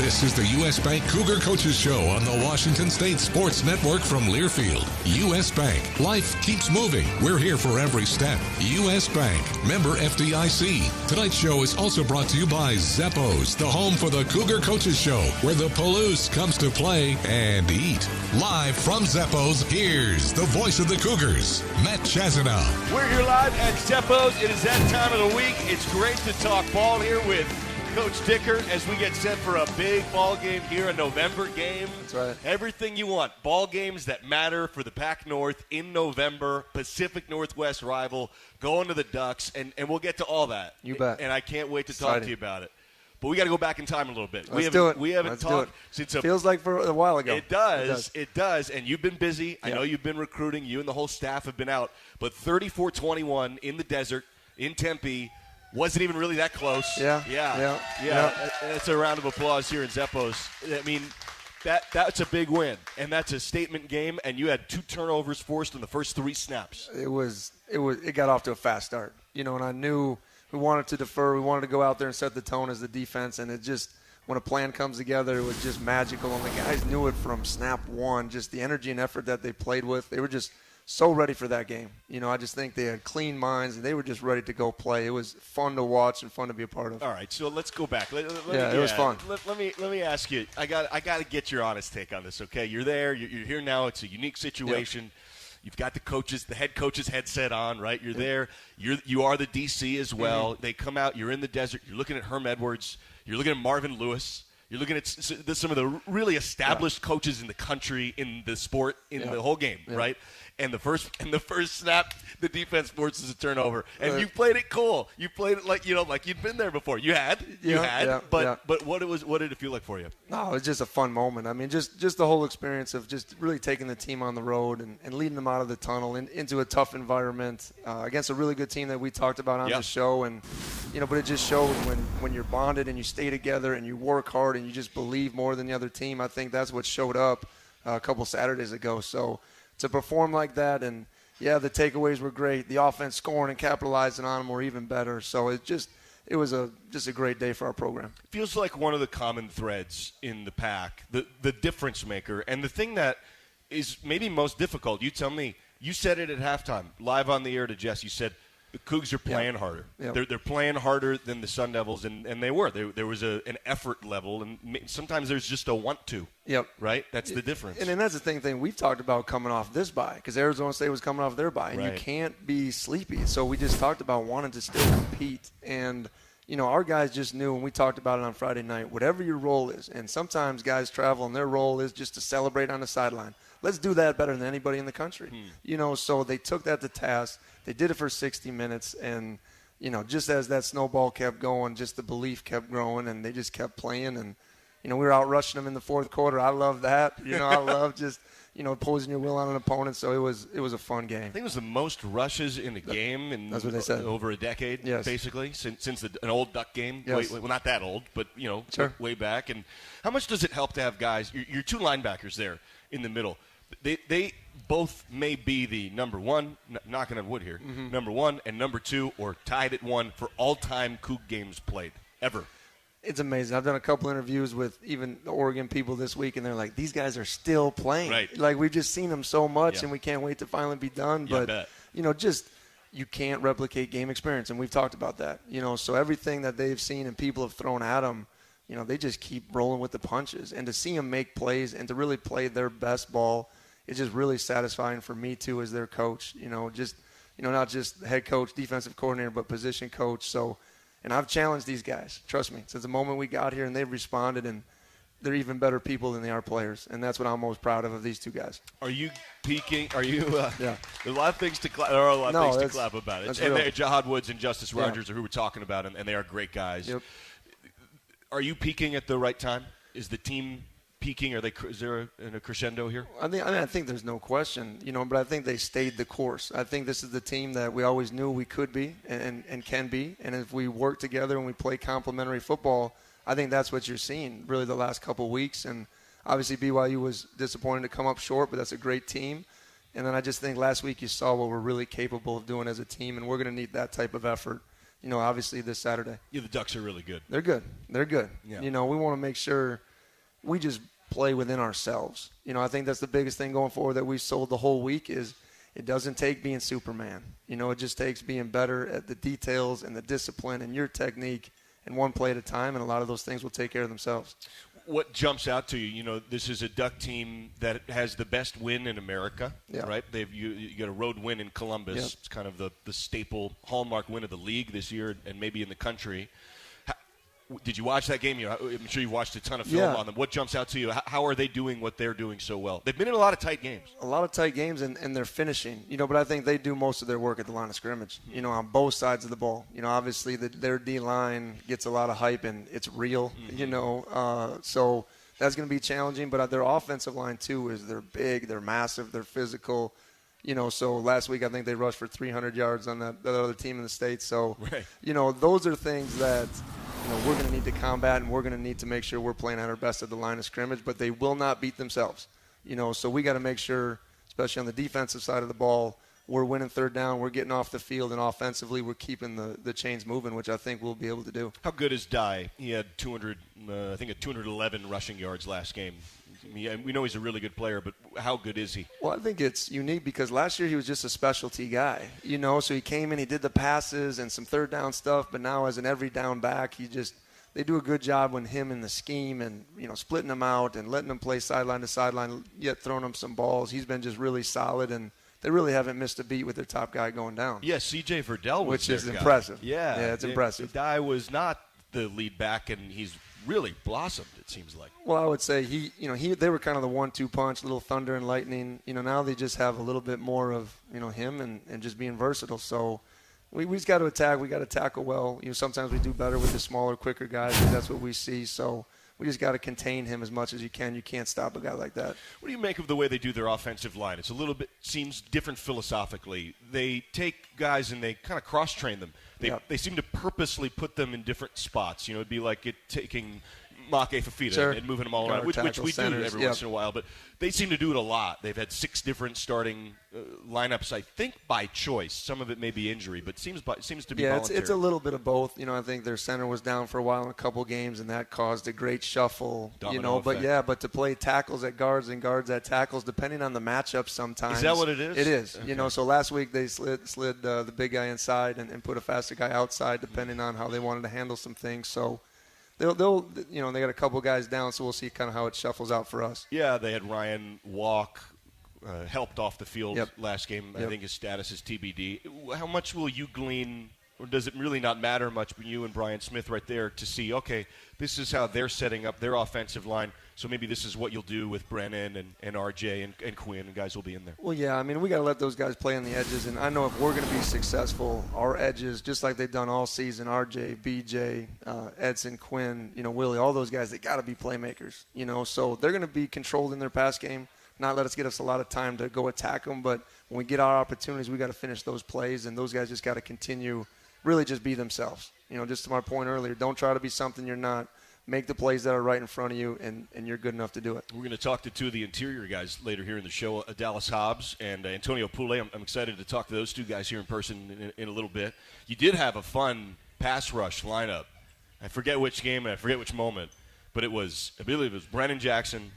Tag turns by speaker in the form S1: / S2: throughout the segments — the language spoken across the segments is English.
S1: This is the U.S. Bank Cougar Coaches Show on the Washington State Sports Network from Learfield. U.S. Bank. Life keeps moving. We're here for every step. U.S. Bank. Member FDIC. Tonight's show is also brought to you by Zeppo's, the home for the Cougar Coaches Show, where the Palouse comes to play and eat. Live from Zeppo's, here's the voice of the Cougars, Matt Chazanow.
S2: We're here live at Zeppo's. It is that time of the week. It's great to talk ball here with Coach Dickert as we get set for a big ball game here, a November game.
S3: That's right.
S2: Everything you want. Ball games that matter for the Pac North in November, Pacific Northwest rival, going to the Ducks, and we'll get to all that.
S3: You bet.
S2: And I can't wait to talk to you about it. But we got to go back in time a little bit.
S3: Let's do it.
S2: We haven't talked since
S3: feels like for a while ago.
S2: It does. And you've been busy. I know you've been recruiting. You and the whole staff have been out. But 34-21 in the desert in Tempe wasn't even really that close.
S3: Yeah.
S2: That's a round of applause here in Zeppo's. I mean, that's a big win, and that's a statement game. And you had 2 turnovers forced in the first 3 snaps.
S3: It got off to a fast start, and I knew we wanted to defer. We wanted to go out there and set the tone as the defense, and it just, when a plan comes together, it was just magical. And the guys knew it from snap one, just the energy and effort that they played with. They were just so ready for that game. I just think they had clean minds, and they were just ready to go play. It was fun to watch and fun to be a part of.
S2: All right, so let's go back.
S3: It was fun.
S2: Let me ask you. I got to get your honest take on this. Okay, you're there. You're here now. It's a unique situation. Yep. You've got the head coach's headset on, right? You're there. You are the DC as well. Mm-hmm. They come out. You're in the desert. You're looking at Herm Edwards. You're looking at Marvin Lewis. You're looking at some of the really established coaches in the country, in the sport, in the whole game, right? And the first snap, the defense forces a turnover, and you played it cool. You played it like you'd been there before. You had. But what did it feel like for you?
S3: No, it was just a fun moment. I mean, just the whole experience of just really taking the team on the road and leading them out of the tunnel into a tough environment against a really good team that we talked about on the show, and but it just showed when you're bonded and you stay together and you work hard and you just believe more than the other team. I think that's what showed up a couple Saturdays ago. So to perform like that, and the takeaways were great. The offense scoring and capitalizing on them were even better. So it was just a great day for our program.
S2: It feels like one of the common threads in the pack, the difference maker, and the thing that is maybe most difficult. You tell me. You said it at halftime, live on the air to Jess. You said the Cougs are playing harder. Yep. They're playing harder than the Sun Devils, and they were. There was an effort level, and sometimes there's just a want to.
S3: Yep.
S2: Right? That's the difference.
S3: And that's the thing we've talked about coming off this bye, because Arizona State was coming off their bye, and you can't be sleepy. So we just talked about wanting to still compete. And, our guys just knew, and we talked about it on Friday night, whatever your role is, and sometimes guys travel and their role is just to celebrate on the sideline. Let's do that better than anybody in the country. So they took that to task. They did it for 60 minutes, and, just as that snowball kept going, just the belief kept growing, and they just kept playing. And, we were out rushing them in the fourth quarter. I love that. I love just, posing your will on an opponent. So it was a fun game.
S2: I think it was the most rushes in a game in
S3: That's what they said.
S2: Over a decade, basically, since an old Duck game.
S3: Yes.
S2: Well, not that old, but,
S3: Sure.
S2: way back. And how much does it help to have guys, your 2 linebackers there in the middle? They both may be the number 1, knocking on wood here, number 1 and number 2, or tied at 1 for all-time Coug games played, ever.
S3: It's amazing. I've done a couple interviews with even the Oregon people this week, and they're like, these guys are still playing.
S2: Right.
S3: Like, we've just seen them so much, and we can't wait to finally be done. But, you can't replicate game experience, and we've talked about that. So everything that they've seen and people have thrown at them, they just keep rolling with the punches. And to see them make plays and to really play their best ball, it's just really satisfying for me, too, as their coach. Not just head coach, defensive coordinator, but position coach. So, and I've challenged these guys, trust me, since the moment we got here, and they've responded, and they're even better people than they are players. And that's what I'm most proud of these 2 guys.
S2: Are you peaking? Are you there's a lot of things to clap. There are a lot of things to clap about it. And Jahad Woods and Justice Rogers are who we're talking about, and they are great guys.
S3: Yep.
S2: Are you peaking at the right time? Is the team peaking? Is there a crescendo here?
S3: I think there's no question, but I think they stayed the course. I think this is the team that we always knew we could be and can be. And if we work together and we play complementary football, I think that's what you're seeing really the last couple of weeks. And obviously BYU was disappointed to come up short, but that's a great team. And then I just think last week you saw what we're really capable of doing as a team, and we're going to need that type of effort, obviously this Saturday.
S2: Yeah, the Ducks are really good.
S3: They're good. Yeah. We want to make sure – we just play within ourselves. I think that's the biggest thing going forward that we sold the whole week is it doesn't take being Superman. It just takes being better at the details and the discipline and your technique and one play at a time, and a lot of those things will take care of themselves.
S2: What jumps out to you? This is a Duck team that has the best win in America, right? You got a road win in Columbus.
S3: Yep.
S2: It's kind of the staple hallmark win of the league this year and maybe in the country. Did you watch that game? I'm sure you watched a ton of film on them. What jumps out to you? How are they doing what they're doing so well? They've been in a lot of tight games.
S3: A lot of tight games, and they're finishing. But I think they do most of their work at the line of scrimmage, on both sides of the ball. Obviously their D-line gets a lot of hype, and it's real, so that's going to be challenging. But their offensive line, too, is they're big, they're massive, they're physical. So last week I think they rushed for 300 yards on that other team in the state. So, those are things that we're going to need to combat, and we're going to need to make sure we're playing at our best at the line of scrimmage. But they will not beat themselves. So we got to make sure, especially on the defensive side of the ball, we're winning third down, we're getting off the field, and offensively we're keeping the chains moving, which I think we'll be able to do.
S2: How good is Dye? He had 211 rushing yards last game. We know he's a really good player, but how good is he?
S3: Well, I think it's unique because last year he was just a specialty guy, so he came in, he did the passes and some third down stuff, but now as an every down back, they do a good job when him and the scheme and, splitting them out and letting them play sideline to sideline, yet throwing them some balls. He's been just really solid, and they really haven't missed a beat with their top guy going down.
S2: Yeah, C.J. Verdell was
S3: which is
S2: guy.
S3: Impressive.
S2: Yeah,
S3: it's impressive.
S2: Dye was not the lead back, and he's really blossomed, it seems like.
S3: Well, I would say they were kind of the 1-2 punch, little thunder and lightning. Now they just have a little bit more of, him and just being versatile. So we just got to attack. We got to tackle well. Sometimes we do better with the smaller, quicker guys. That's what we see. So we just got to contain him as much as you can. You can't stop a guy like that.
S2: What do you make of the way they do their offensive line? It's a little bit seems different philosophically. They take guys and they kind of cross-train them. They seem to purposely put them in different spots. It'd be like taking Make Fafita and moving them all around, which we do every once in a while. But they seem to do it a lot. They've had 6 different starting lineups, I think, by choice. Some of it may be injury, but seems to be voluntary.
S3: It's a little bit of both. I think their center was down for a while in a couple games, and that caused a great shuffle.
S2: Domino
S3: effect. But to play tackles at guards and guards at tackles, depending on the matchup sometimes.
S2: Is that what it is?
S3: It is.
S2: Okay.
S3: So last week they slid the big guy inside and put a faster guy outside, depending on how they wanted to handle some things. So they got a couple guys down, so we'll see kind of how it shuffles out for us.
S2: Yeah, they had Ryan walk, helped off the field last game. I think his status is TBD. How much will you glean, or does it really not matter much when you and Brian Smith right there to see, okay, this is how they're setting up their offensive line, so maybe this is what you'll do with Brennan and RJ and Quinn, and guys will be in there?
S3: Well, yeah, we got to let those guys play on the edges, and I know if we're going to be successful, our edges, just like they've done all season, RJ, BJ, Edson, Quinn, Willie, all those guys, they got to be playmakers, so they're going to be controlled in their pass game, not let us get us a lot of time to go attack them, but when we get our opportunities, we got to finish those plays, and those guys just got to continue, really just be themselves. Just to my point earlier, don't try to be something you're not. Make the plays that are right in front of you, and you're good enough to do it. We're
S2: going to talk to 2 of the interior guys later here in the show, Dallas Hobbs and Antonio Poulet. I'm excited to talk to those 2 guys here in person in a little bit. You did have a fun pass rush lineup. I forget which game and I forget which moment, but I believe it was Brennan Jackson,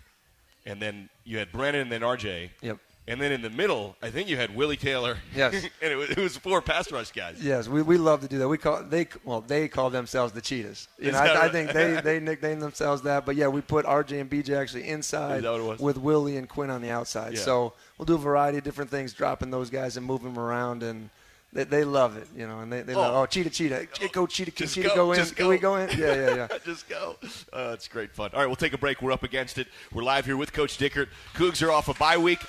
S2: and then you had Brennan and then RJ.
S3: Yep.
S2: And then in the middle, I think you had Willie Taylor.
S3: Yes.
S2: And it was 4 pass rush guys.
S3: Yes, we love to do that. They call themselves the Cheetahs. I think they nicknamed themselves that. But, yeah, we put RJ and BJ actually inside with Willie and Quinn on the outside. Yeah. So we'll do a variety of different things, dropping those guys and moving them around. And they love it, and they love, Cheetah. Go, Cheetah. Can Cheetah go in? Can we go in? Yeah.
S2: Just go. It's great fun. All right, we'll take a break. We're up against it. We're live here with Coach Dickert. Cougs are off a bye week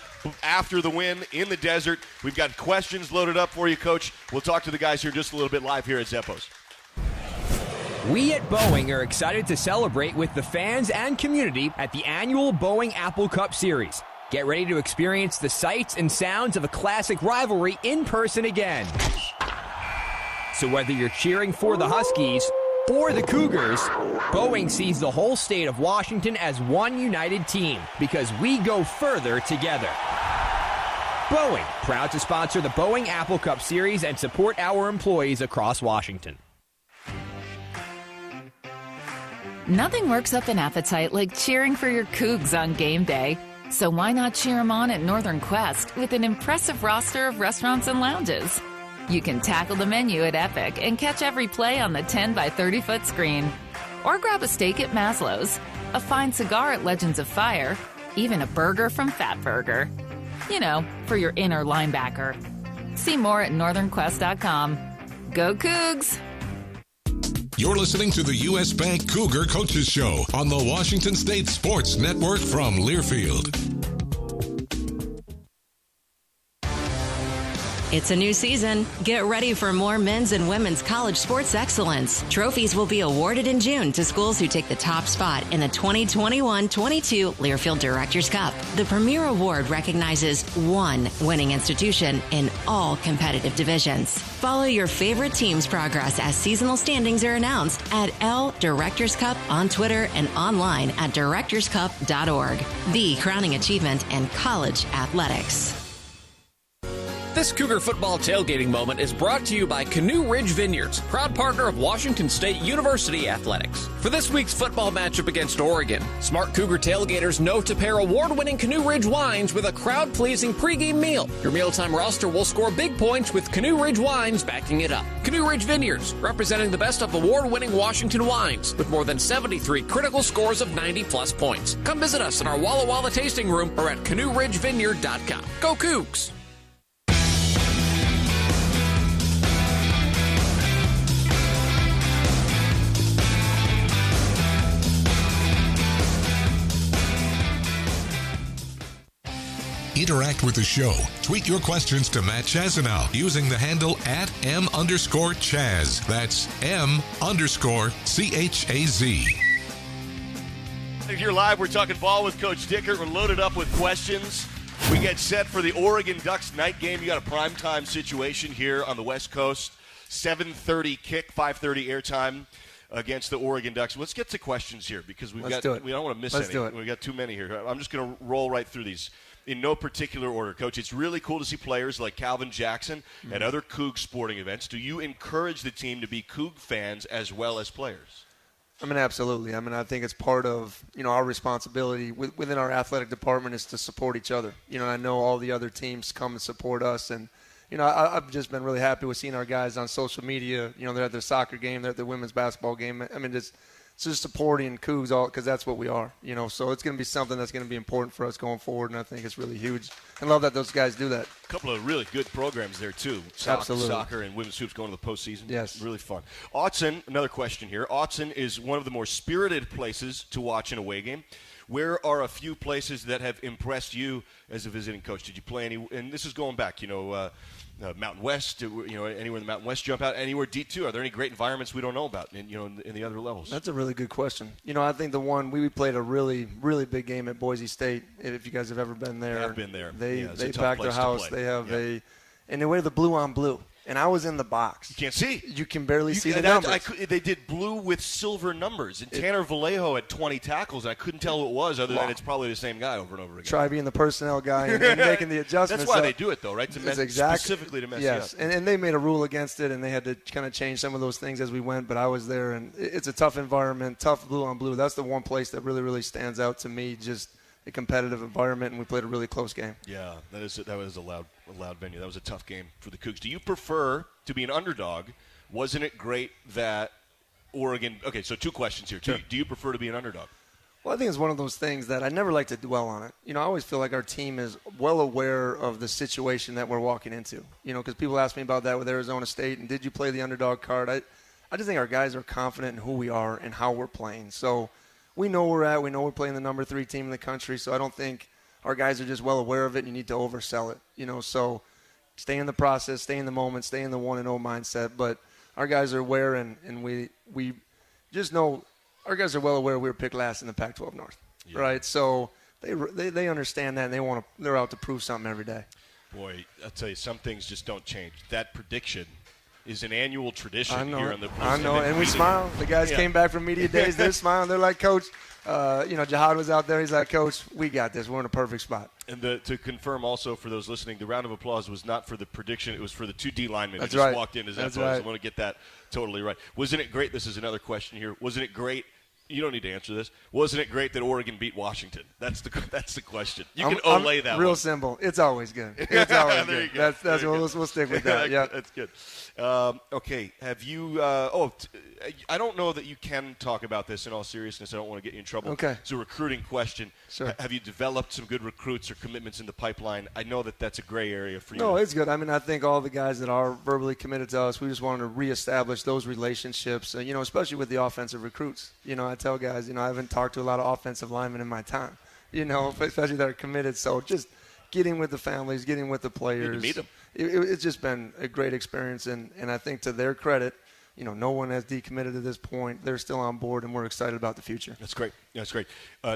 S2: after the win in the desert. We've got questions loaded up for you, Coach. We'll talk to the guys here just a little bit live here at Zeppos.
S4: We at Boeing are excited to celebrate with the fans and community at the annual Boeing Apple Cup Series. Get ready to experience the sights and sounds of a classic rivalry in person again. So whether you're cheering for the Huskies or the Cougars, Boeing sees the whole state of Washington as one united team because we go further together. Boeing, proud to sponsor the Boeing Apple Cup Series and support our employees across Washington.
S5: Nothing works up an appetite like cheering for your Cougs on game day. So why not cheer them on at Northern Quest with an impressive roster of restaurants and lounges? You can tackle the menu at Epic and catch every play on the 10 by 30-foot screen. Or grab a steak at Maslow's, a fine cigar at Legends of Fire, even a burger from Fat Burger. You know, for your inner linebacker. See more at northernquest.com. Go Cougs!
S1: You're listening to the U.S. Bank Cougar Coaches Show on the Washington State Sports Network from Learfield.
S6: It's a new season. Get ready for more men's and women's college sports excellence. Trophies will be awarded in June to schools who take the top spot in the 2021-22 Learfield Directors Cup. The premier award recognizes one winning institution in all competitive divisions. Follow your favorite team's progress as seasonal standings are announced at L Directors Cup on Twitter and online at directorscup.org. The crowning achievement in college athletics.
S7: This Cougar football tailgating moment is brought to you by Canoe Ridge Vineyards, proud partner of Washington State University Athletics. For this week's football matchup against Oregon, smart Cougar tailgaters know to pair award-winning Canoe Ridge wines with a crowd-pleasing pregame meal. Your mealtime roster will score big points with Canoe Ridge wines backing it up. Canoe Ridge Vineyards, representing the best of award-winning Washington wines with more than 73 critical scores of 90-plus points. Come visit us in our Walla Walla tasting room or at canoeridgevineyard.com. Go Cougs!
S1: Interact with the show. Tweet your questions to Matt Chazanow using the handle @M_Chaz. That's M_CHAZ.
S2: If you're live, we're talking ball with Coach Dickert. We're loaded up with questions. We get set for the Oregon Ducks night game. You got a primetime situation here on the West Coast. 7:30 kick, 5:30 airtime against the Oregon Ducks. Let's get to questions here because we don't want to miss any. We've got too many here. I'm just going to roll right through these in no particular order. Coach, it's really cool to see players like Calvin Jackson at other Coug sporting events. Do you encourage the team to be Coug fans as well as players?
S3: I mean, absolutely. I mean, I think it's part of, our responsibility within our athletic department is to support each other. I know all the other teams come and support us, and I've just been really happy with seeing our guys on social media. They're at their soccer game, they're at their women's basketball game. I mean, it's just supporting Cougs all because that's what we are. So it's going to be something that's going to be important for us going forward, and I think it's really huge. I love that those guys do that.
S2: A couple of really good programs there too.
S3: Absolutely.
S2: Soccer and women's hoops going to the postseason.
S3: Yes,
S2: really fun. Autzen, another question here. Autzen is one of the more spirited places to watch an away game. Where are a few places that have impressed you as a visiting coach? Did you play any? And this is going back, Mountain West, anywhere in the Mountain West jump out, anywhere D2. Are there any great environments we don't know about in the other levels?
S3: That's a really good question. I think the one we played a really, really big game at Boise State. If you guys have ever been there,
S2: I've been there.
S3: They packed their house. They have and they wear the blue on blue. And I was in the box.
S2: You can't see.
S3: You can barely see the numbers.
S2: They did blue with silver numbers. And Tanner Vallejo had 20 tackles, and I couldn't tell who it was other than it's probably the same guy over and over again.
S3: Try being the personnel guy and making the adjustments.
S2: That's why they do it, though, right? Specifically to mess you up.
S3: Yes, and they made a rule against it, and they had to kind of change some of those things as we went. But I was there, and it's a tough environment, tough blue on blue. That's the one place that really, really stands out to me, just a competitive environment, and we played a really close game.
S2: Yeah, that was a loud venue. That was a tough game for the Cougs. Do you prefer to be an underdog? Wasn't it great that Oregon – okay, so two questions here.
S3: Sure.
S2: Do you prefer to be an underdog?
S3: Well, I think it's one of those things that I never like to dwell on it. I always feel like our team is well aware of the situation that we're walking into. Because people ask me about that with Arizona State, and did you play the underdog card? I just think our guys are confident in who we are and how we're playing. So – we know where we're at. We know we're playing the number 3 team in the country, so I don't think our guys are just well aware of it, and you need to oversell it. So stay in the process, stay in the moment, stay in the 1-0 mindset. But our guys are aware, and we just know our guys are well aware we were picked last in the Pac-12 North, right? So they understand that, and they're out to prove something every day.
S2: Boy, I'll tell you, some things just don't change. That prediction is an annual tradition
S3: here
S2: on the
S3: I know, and we smile. The guys came back from media days. They're smiling. They're like, Coach, Jihad was out there. He's like, Coach, we got this. We're in a perfect spot.
S2: And to confirm also for those listening, the round of applause was not for the prediction. It was for the 2 D linemen who just walked in as FOs. I want to get that totally right. Wasn't it great? This is another question here. Wasn't it great You don't need to answer this. Wasn't it great that Oregon beat Washington? That's the question. You can Olay that
S3: real
S2: one.
S3: simple. It's always good. It's always
S2: There
S3: good.
S2: you go.
S3: That's we'll stick with that. Yeah,
S2: that's good. Okay. Have you? I don't know that you can talk about this in all seriousness. I don't want to get you in trouble.
S3: Okay.
S2: It's a recruiting question.
S3: Sure.
S2: Have you developed some good recruits or commitments in the pipeline? I know that that's a gray area for you.
S3: No, it's good. I mean, I think all the guys that are verbally committed to us, we just wanted to reestablish those relationships. Especially with the offensive recruits. I tell guys, I haven't talked to a lot of offensive linemen in my time. Especially that are committed. So just getting with the families, getting with the players.
S2: You need to meet them.
S3: It's just been a great experience, and I think to their credit, no one has decommitted at this point. They're still on board, and we're excited about the future.
S2: That's great. That's great.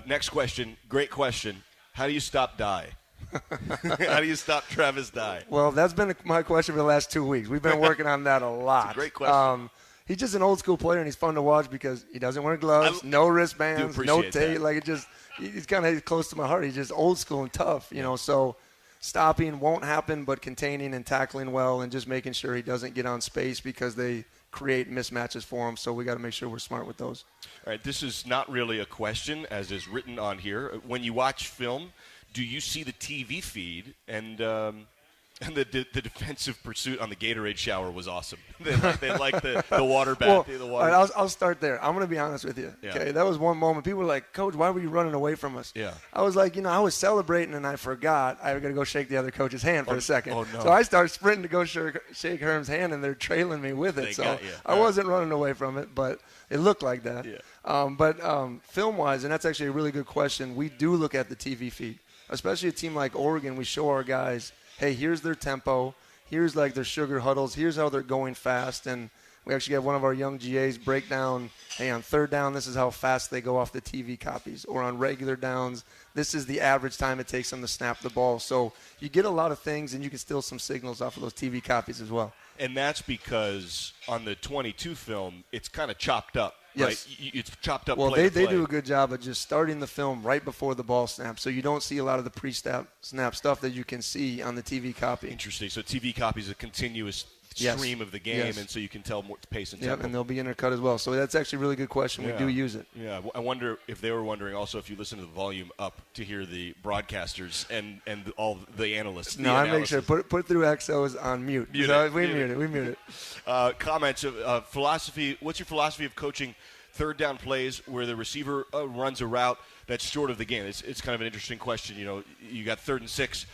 S2: Next question. Great question. How do you stop Dye? How do you stop Travis Dye?
S3: Well, that's been my question for the last 2 weeks. We've been working on that a lot.
S2: That's a great question.
S3: He's just an old school player, and he's fun to watch because he doesn't wear gloves, no wristbands, no tape.
S2: That.
S3: He's kind of close to my heart. He's just old school and tough, So stopping won't happen, but containing and tackling well and just making sure he doesn't get on space because they create mismatches for him. So we got to make sure we're smart with those.
S2: All right, this is not really a question, as is written on here. When you watch film, do you see the TV feed? And the defensive pursuit on the Gatorade shower was awesome. They like the water bath.
S3: Well,
S2: the water.
S3: all right, I'll start there. I'm going to be honest with you.
S2: Yeah.
S3: Okay, that was one moment. People were like, "Coach, why were you running away from us?"
S2: Yeah.
S3: I was like, I was celebrating and I forgot I was going to go shake the other coach's hand for a second.
S2: Oh, no.
S3: So I started sprinting to go shake Herm's hand, and they're trailing me with it. So I wasn't running away from it, but it looked like that.
S2: Yeah.
S3: But film-wise, and that's actually a really good question, we do look at the TV feed. Especially a team like Oregon, we show our guys, hey, here's their tempo. Here's like their sugar huddles. Here's how they're going fast. And we actually have one of our young GAs break down, hey, on third down, this is how fast they go off the TV copies. Or on regular downs, this is the average time it takes them to snap the ball. So you get a lot of things, and you can steal some signals off of those TV copies as well.
S2: And that's because on the 22 film, it's kind of chopped up.
S3: Yes.
S2: Right? It's chopped up.
S3: Well,
S2: they
S3: do a good job of just starting the film right before the ball snaps, so you don't see a lot of the pre-snap stuff that you can see on the TV copy.
S2: Interesting. So TV copy is a continuous stream of the game, and so you can tell more pace and tempo.
S3: Yep, and they'll be intercut as well. So that's actually a really good question.
S2: Yeah.
S3: We do use it.
S2: Yeah, I wonder if they were wondering also if you listen to the volume up to hear the broadcasters and all the analysts.
S3: No, I make sure put through XOs on mute. We mute it.
S2: Comments of philosophy. What's your philosophy of coaching third down plays where the receiver runs a route that's short of the game? It's kind of an interesting question. You got 3rd and 6.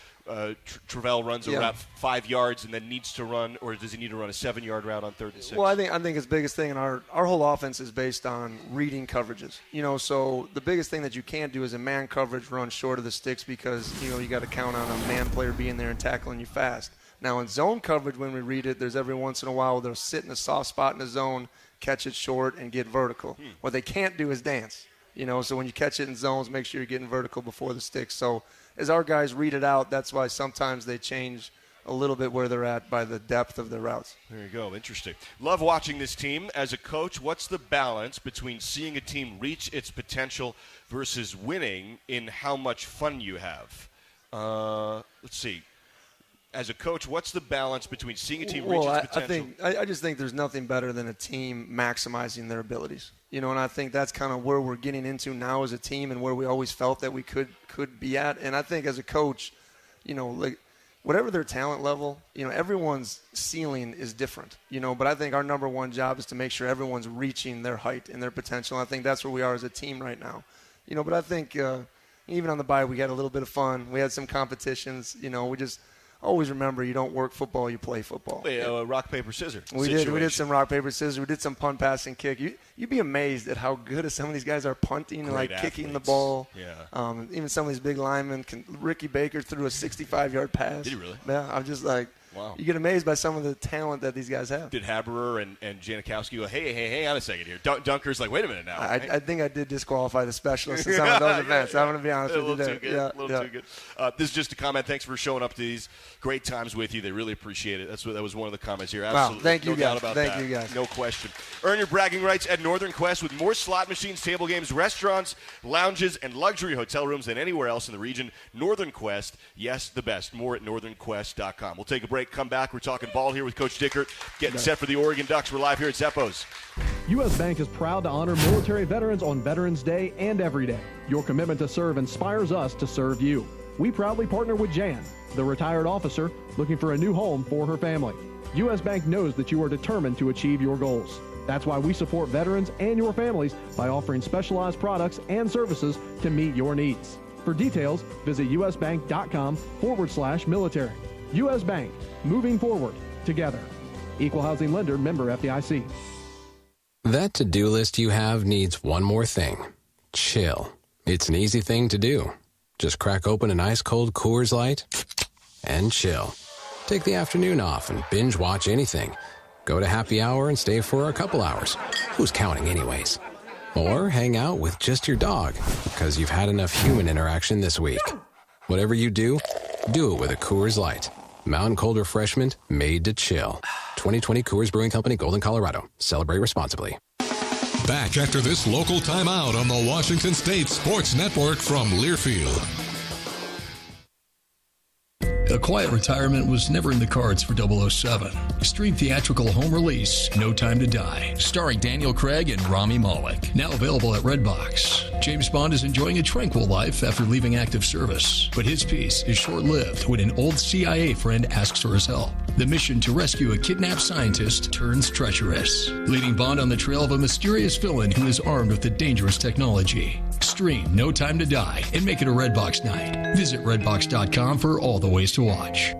S2: Travell runs a route 5 yards and then needs to run, or does he need to run a 7-yard route on 3rd and 6?
S3: Well, I think his biggest thing in our whole offense is based on reading coverages. So the biggest thing that you can't do is a man coverage run short of the sticks because you got to count on a man player being there and tackling you fast. Now in zone coverage, when we read it, there's every once in a while where they'll sit in a soft spot in the zone, catch it short, and get vertical. What they can't do is dance. So when you catch it in zones, make sure you're getting vertical before the sticks. So as our guys read it out, that's why sometimes they change a little bit where they're at by the depth of their routes.
S2: There you go. Interesting. Love watching this team. As a coach, what's the balance between seeing a team reach its potential versus winning in how much fun you have? Let's see. As a coach, what's the balance between seeing a team reach its potential?
S3: I just think there's nothing better than a team maximizing their abilities. And I think that's kind of where we're getting into now as a team and where we always felt that we could be at. And I think as a coach, like whatever their talent level, everyone's ceiling is different, but I think our number one job is to make sure everyone's reaching their height and their potential. And I think that's where we are as a team right now. But I think even on the bye, we had a little bit of fun. We had some competitions, we just always remember you don't work football, you play football.
S2: Rock, paper, scissors.
S3: We did some rock, paper, scissors. We did some punt, pass, and kick. You'd be amazed at how good some of these guys are punting and
S2: Great
S3: kicking the
S2: athletes.
S3: ball.
S2: Yeah.
S3: Even some of these big linemen. Ricky Baker threw a 65-yard pass.
S2: Did he really?
S3: Yeah, I'm just like, wow. You get amazed by some of the talent that these guys have.
S2: Did Haberer and Janikowski go, hey, on a second here. Dunker's like, wait a minute now.
S3: I think I did disqualify the specialists in some of those events. I'm going to be honest with you there.
S2: A little too good. This is just a comment. Thanks for showing up to these great times with you. They really appreciate it. That was one of the comments here. Absolutely.
S3: Wow, thank you
S2: no
S3: guys.
S2: doubt about
S3: Thank
S2: that.
S3: you guys.
S2: No question. Earn your bragging rights at Northern Quest with more slot machines, table games, restaurants, lounges, and luxury hotel rooms than anywhere else in the region. Northern Quest, yes, the best. More at northernquest.com. We'll take a break. break, come back. We're talking ball here with Coach Dickert, getting set for the Oregon Ducks. We're live here at Zeppo's.
S8: U.S. Bank is proud to honor military veterans on Veterans Day and every day. Your commitment to serve inspires us to serve you. We proudly partner with Jan, the retired officer looking for a new home for her family. U.S. Bank knows that you are determined to achieve your goals. That's why we support veterans and your families by offering specialized products and services to meet your needs. For details, visit usbank.com/military. U.S. Bank, moving forward together. Equal housing lender, member FDIC.
S9: That to-do list you have needs one more thing. Chill. It's an easy thing to do. Just crack open an ice-cold Coors Light and chill. Take the afternoon off and binge watch anything. Go to happy hour and stay for a couple hours. Who's counting anyways? Or hang out with just your dog because you've had enough human interaction this week. Whatever you do it with a Coors Light. Mountain cold refreshment made to chill. 2020 Coors Brewing Company, Golden, Colorado. Celebrate responsibly.
S1: Back after this local timeout on the Washington State Sports Network from Learfield.
S10: A quiet retirement was never in the cards for 007. Extreme theatrical home release, No Time to Die, starring Daniel Craig and Rami Malek. Now available at Redbox. James Bond is enjoying a tranquil life after leaving active service, but his peace is short-lived when an old CIA friend asks for his help. The mission to rescue a kidnapped scientist turns treacherous, leading Bond on the trail of a mysterious villain who is armed with a dangerous technology. Stream No Time to Die and make it a Redbox night. Visit redbox.com for all the ways to watch.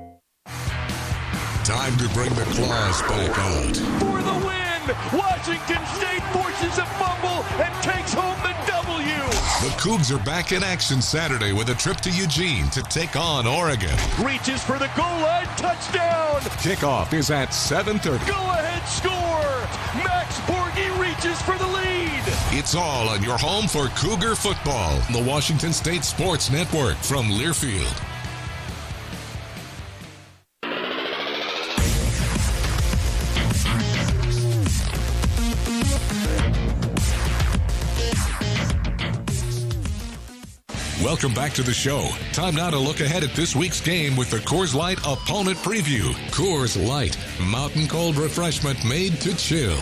S1: Time to bring the claws back out.
S11: For the win! Washington State forces a fumble and takes home the W!
S1: The Cougs are back in action Saturday with a trip to Eugene to take on Oregon.
S11: Reaches for the goal line, touchdown!
S1: Kickoff is at 7:30.
S11: Go-ahead score! Max Borghi reaches for the lead!
S1: It's all on your home for Cougar football. The Washington State Sports Network from Learfield. Welcome back to the show. Time now to look ahead at this week's game with the Coors Light Opponent Preview. Coors Light, mountain cold refreshment made to chill.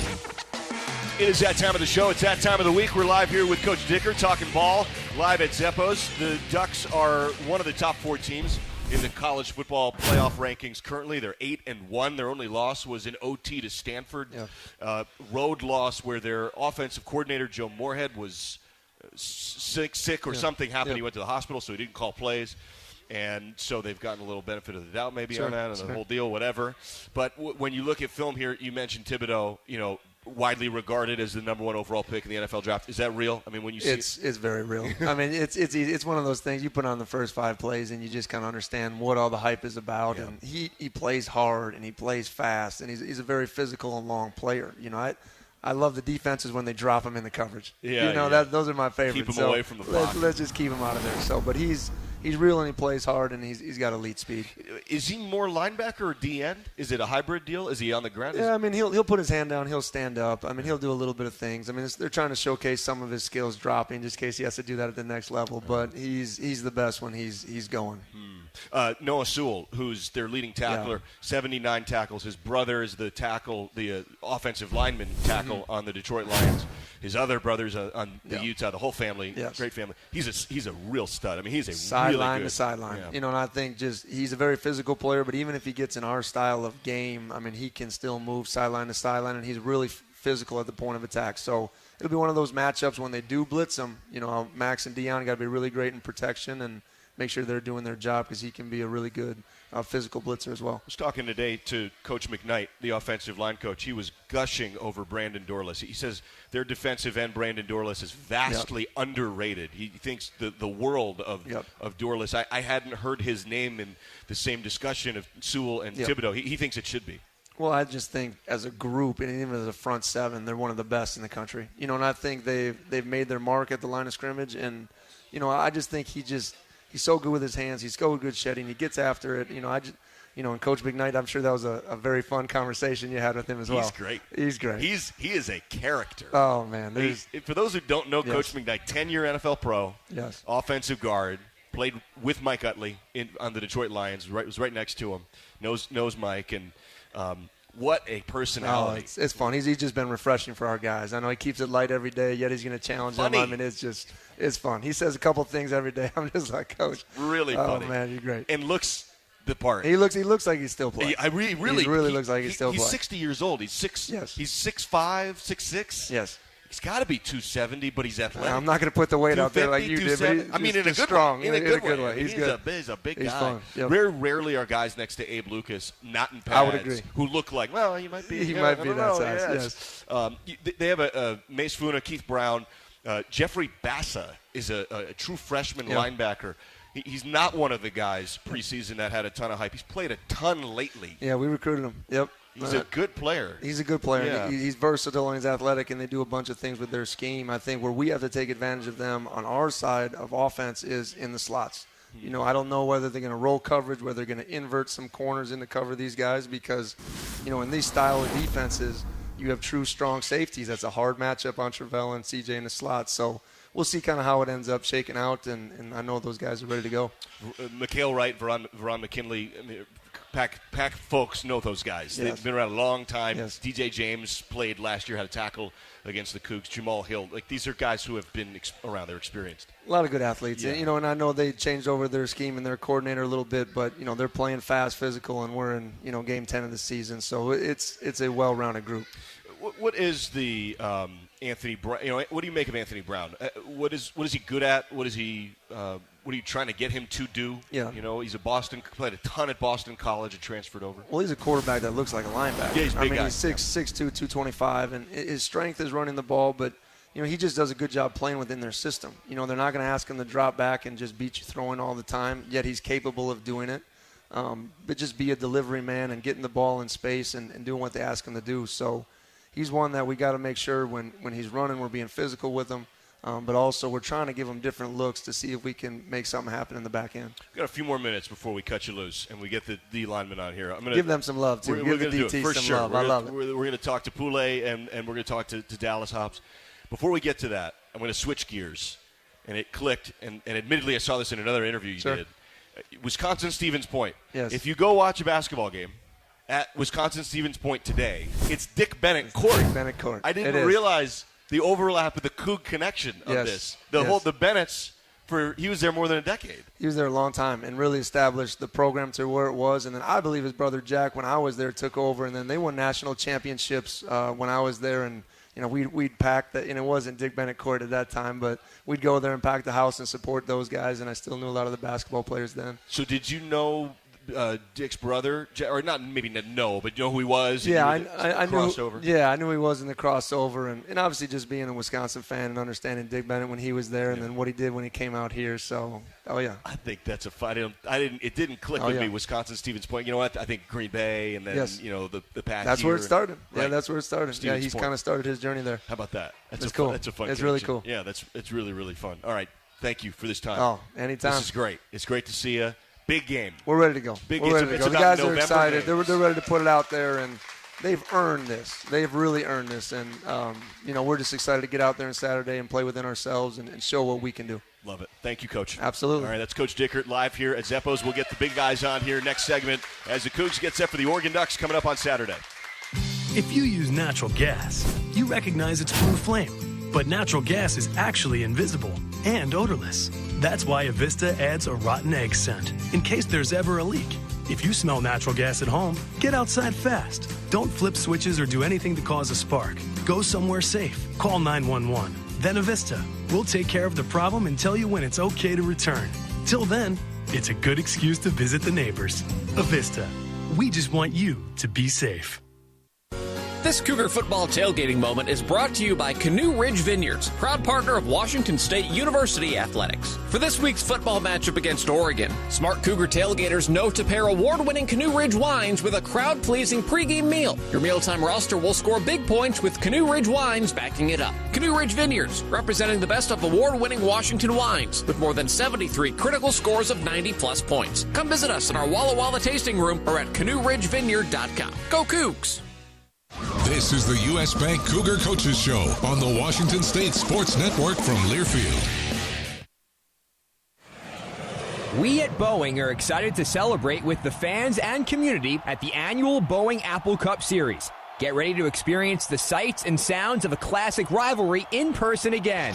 S2: It is that time of the show. It's that time of the week. We're live here with Coach Dickert talking ball live at Zeppo's. The Ducks are one of the top 4 teams in the college football playoff rankings currently. They're 8-1. Their only loss was in OT to Stanford. Road loss where their offensive coordinator, Joe Moorhead, was sick or something happened. He went to the hospital, so he didn't call plays. And so they've gotten a little benefit of the doubt maybe on that and the whole deal, whatever. But when you look at film here, you mentioned Thibodeau, widely regarded as the number 1 overall pick in the NFL draft. Is that real? I mean, when you see
S3: it's very real. I mean, it's one of those things you put on the first 5 plays and you just kind of understand what all the hype is about. Yeah. And he plays hard and he plays fast and he's a very physical and long player. I love the defenses when they drop him in the coverage. Those are my favorites.
S2: Keep him away from the block.
S3: Let's just keep him out of there. But he's real and he plays hard and he's got elite speed.
S2: Is he more linebacker or D-end? Is it a hybrid deal? Is he on the ground?
S3: Yeah, I mean, he'll put his hand down. He'll stand up. I mean, he'll do a little bit of things. I mean, they're trying to showcase some of his skills dropping just in case he has to do that at the next level. But he's the best when he's going.
S2: Noah Sewell, who's their leading tackler, 79 tackles. His brother is the offensive lineman tackle on the Detroit Lions. His other brother's on the Utah, the whole family, great family. He's a real stud. I mean, he's a
S3: sideline
S2: really
S3: to sideline. And I think he's a very physical player, but even if he gets in our style of game, I mean, he can still move sideline to sideline, and he's really physical at the point of attack. So it'll be one of those matchups when they do blitz him. Max and Deion got to be really great in protection and make sure they're doing their job because he can be a really good physical blitzer as well.
S2: I was talking today to Coach McKnight, the offensive line coach. He was gushing over Brandon Dorless. He says their defensive end, Brandon Dorless, is vastly underrated. He thinks the world of Dorless. I hadn't heard his name in the same discussion of Sewell and Thibodeau. He thinks it should be.
S3: Well, I just think as a group and even as a front seven, they're one of the best in the country. And I think they've made their mark at the line of scrimmage. And, I just think he's so good with his hands. He's so good shedding. He gets after it. And Coach McKnight, I'm sure that was a very fun conversation you had with him as well.
S2: He's great. He is a character.
S3: Oh, man.
S2: For those who don't know Coach McKnight, 10-year NFL pro, offensive guard, played with Mike Utley on the Detroit Lions. Was right next to him. Knows Mike, and what a personality.
S3: It's fun. He's just been refreshing for our guys. I know he keeps it light every day, yet he's going to challenge them. I mean, it's fun. He says a couple things every day. I'm just like, Coach.
S2: Really funny.
S3: Oh, man, you're great.
S2: And looks the part.
S3: He looks like he's still playing.
S2: He really
S3: looks like he's still playing.
S2: He's 60 years old. He's 6'5", 6'6".
S3: Yes.
S2: He's got to be 270, but he's athletic.
S3: I'm not going to put the weight out there like you did, but
S2: in a good
S3: strong.
S2: way. In a good way.
S3: He's good.
S2: He's a big
S3: he's
S2: guy.
S3: Fun. Yep.
S2: Rarely are guys next to Abe Lucas not in pads.
S3: I would agree.
S2: Who look like, well, he might be.
S3: He might be that size.
S2: Yes. They have a Mace Funa, Keith Brown, Jeffrey Bassa is a true freshman linebacker. He's not one of the guys preseason that had a ton of hype. He's played a ton lately.
S3: Yeah, we recruited him. Yep.
S2: He's a good player.
S3: He's a good player.
S2: Yeah.
S3: He's versatile and he's athletic, and they do a bunch of things with their scheme. I think where we have to take advantage of them on our side of offense is in the slots. You know, I don't know whether they're going to roll coverage, whether they're going to invert some corners in to cover these guys because, you know, in these style of defenses, you have true strong safeties. That's a hard matchup on Travell and CJ in the slot. So we'll see kind of how it ends up shaking out, and I know those guys are ready to go.
S2: McHale Wright, Veron McKinley, Pack folks know those guys.
S3: Yes.
S2: They've been around a long time.
S3: Yes.
S2: DJ James played last year, had a tackle against the Cougs. Jamal Hill. Like, these are guys who have been around. They're experienced.
S3: A lot of good athletes.
S2: Yeah.
S3: And, you know, and I know they changed over their scheme and their coordinator a little bit, but, you know, they're playing fast, physical, and we're in, you know, game 10 of the season. So it's a well-rounded group.
S2: What is the Anthony Brown? You know, what do you make of Anthony Brown? What is he good at? What is he? What are you trying to get him to do?
S3: Yeah.
S2: You know, he's played a ton at Boston College and transferred over.
S3: Well, he's a quarterback that looks like a linebacker.
S2: Yeah, he's a big guy.
S3: He's 6'2", 225, and his strength is running the ball, but, you know, he just does a good job playing within their system. You know, they're not going to ask him to drop back and just beat you throwing all the time, yet he's capable of doing it. But just be a delivery man and getting the ball in space and doing what they ask him to do. So he's one that we got to make sure when he's running, we're being physical with him. But also we're trying to give them different looks to see if we can make something happen in the back end.
S2: We've got a few more minutes before we cut you loose and we get the D lineman on here. I'm gonna
S3: give them some love, too.
S2: We're
S3: give the DT some
S2: sure.
S3: love. I love it.
S2: We're going to talk to Poulet and we're going to talk to Dallas Hobbs. Before we get to that, I'm going to switch gears. And it clicked, and admittedly I saw this in another interview you did. Wisconsin-Stevens Point.
S3: Yes.
S2: If you go watch a basketball game at Wisconsin-Stevens Point today, it's Dick Bennett Court.
S3: Dick Bennett Court.
S2: I didn't realize the overlap of the Coug connection of this. The Bennett's, he was there more than a decade.
S3: He was there a long time and really established the program to where it was. And then I believe his brother Jack, when I was there, took over. And then they won national championships when I was there. And, you know, we'd pack that, and it wasn't Dick Bennett Court at that time, but we'd go there and pack the house and support those guys. And I still knew a lot of the basketball players then.
S2: So did you know Dick's brother, or not maybe no, but you know who he was?
S3: Yeah, I knew.
S2: Crossover.
S3: Yeah, I knew he was in the crossover, and obviously just being a Wisconsin fan and understanding Dick Bennett when he was there, and then what he did when he came out here. So, yeah.
S2: I think that's a fun. It didn't click with me. Wisconsin-Stevens Point. You know what? I think Green Bay, and then you know the path.
S3: That's where it started.
S2: Right.
S3: Yeah, that's where it started.
S2: Stevens
S3: he's
S2: Point.
S3: kind of started his journey there.
S2: How about that?
S3: That's cool.
S2: That's a fun.
S3: It's
S2: connection.
S3: really cool.
S2: Yeah, it's really really fun. All right, thank you for this time.
S3: Oh, anytime.
S2: This is great. It's great to see you. Big game.
S3: We're ready to go. We're ready to go. The guys are excited.
S2: Game.
S3: They're ready to put it out there, and they've earned this. They've really earned this, and you know, we're just excited to get out there on Saturday and play within ourselves and show what we can do.
S2: Love it. Thank you, Coach.
S3: Absolutely.
S2: All right, that's Coach Dickert live here at Zeppo's. We'll get the big guys on here next segment as the Cougs get set for the Oregon Ducks coming up on Saturday.
S12: If you use natural gas, you recognize its blue flame. But natural gas is actually invisible and odorless. That's why Avista adds a rotten egg scent in case there's ever a leak. If you smell natural gas at home, get outside fast. Don't flip switches or do anything to cause a spark. Go somewhere safe. Call 911. Then Avista. We'll take care of the problem and tell you when it's okay to return. Till then, it's a good excuse to visit the neighbors. Avista. We just want you to be safe.
S7: This Cougar football tailgating moment is brought to you by Canoe Ridge Vineyards, proud partner of Washington State University Athletics. For this week's football matchup against Oregon, smart Cougar tailgaters know to pair award-winning Canoe Ridge wines with a crowd-pleasing pregame meal. Your mealtime roster will score big points with Canoe Ridge wines backing it up. Canoe Ridge Vineyards, representing the best of award-winning Washington wines with more than 73 critical scores of 90-plus points. Come visit us in our Walla Walla tasting room or at canoeridgevineyard.com. Go Cougs!
S1: This is the U.S. Bank Cougar Coaches Show on the Washington State Sports Network from Learfield.
S4: We at Boeing are excited to celebrate with the fans and community at the annual Boeing Apple Cup Series. Get ready to experience the sights and sounds of a classic rivalry in person again.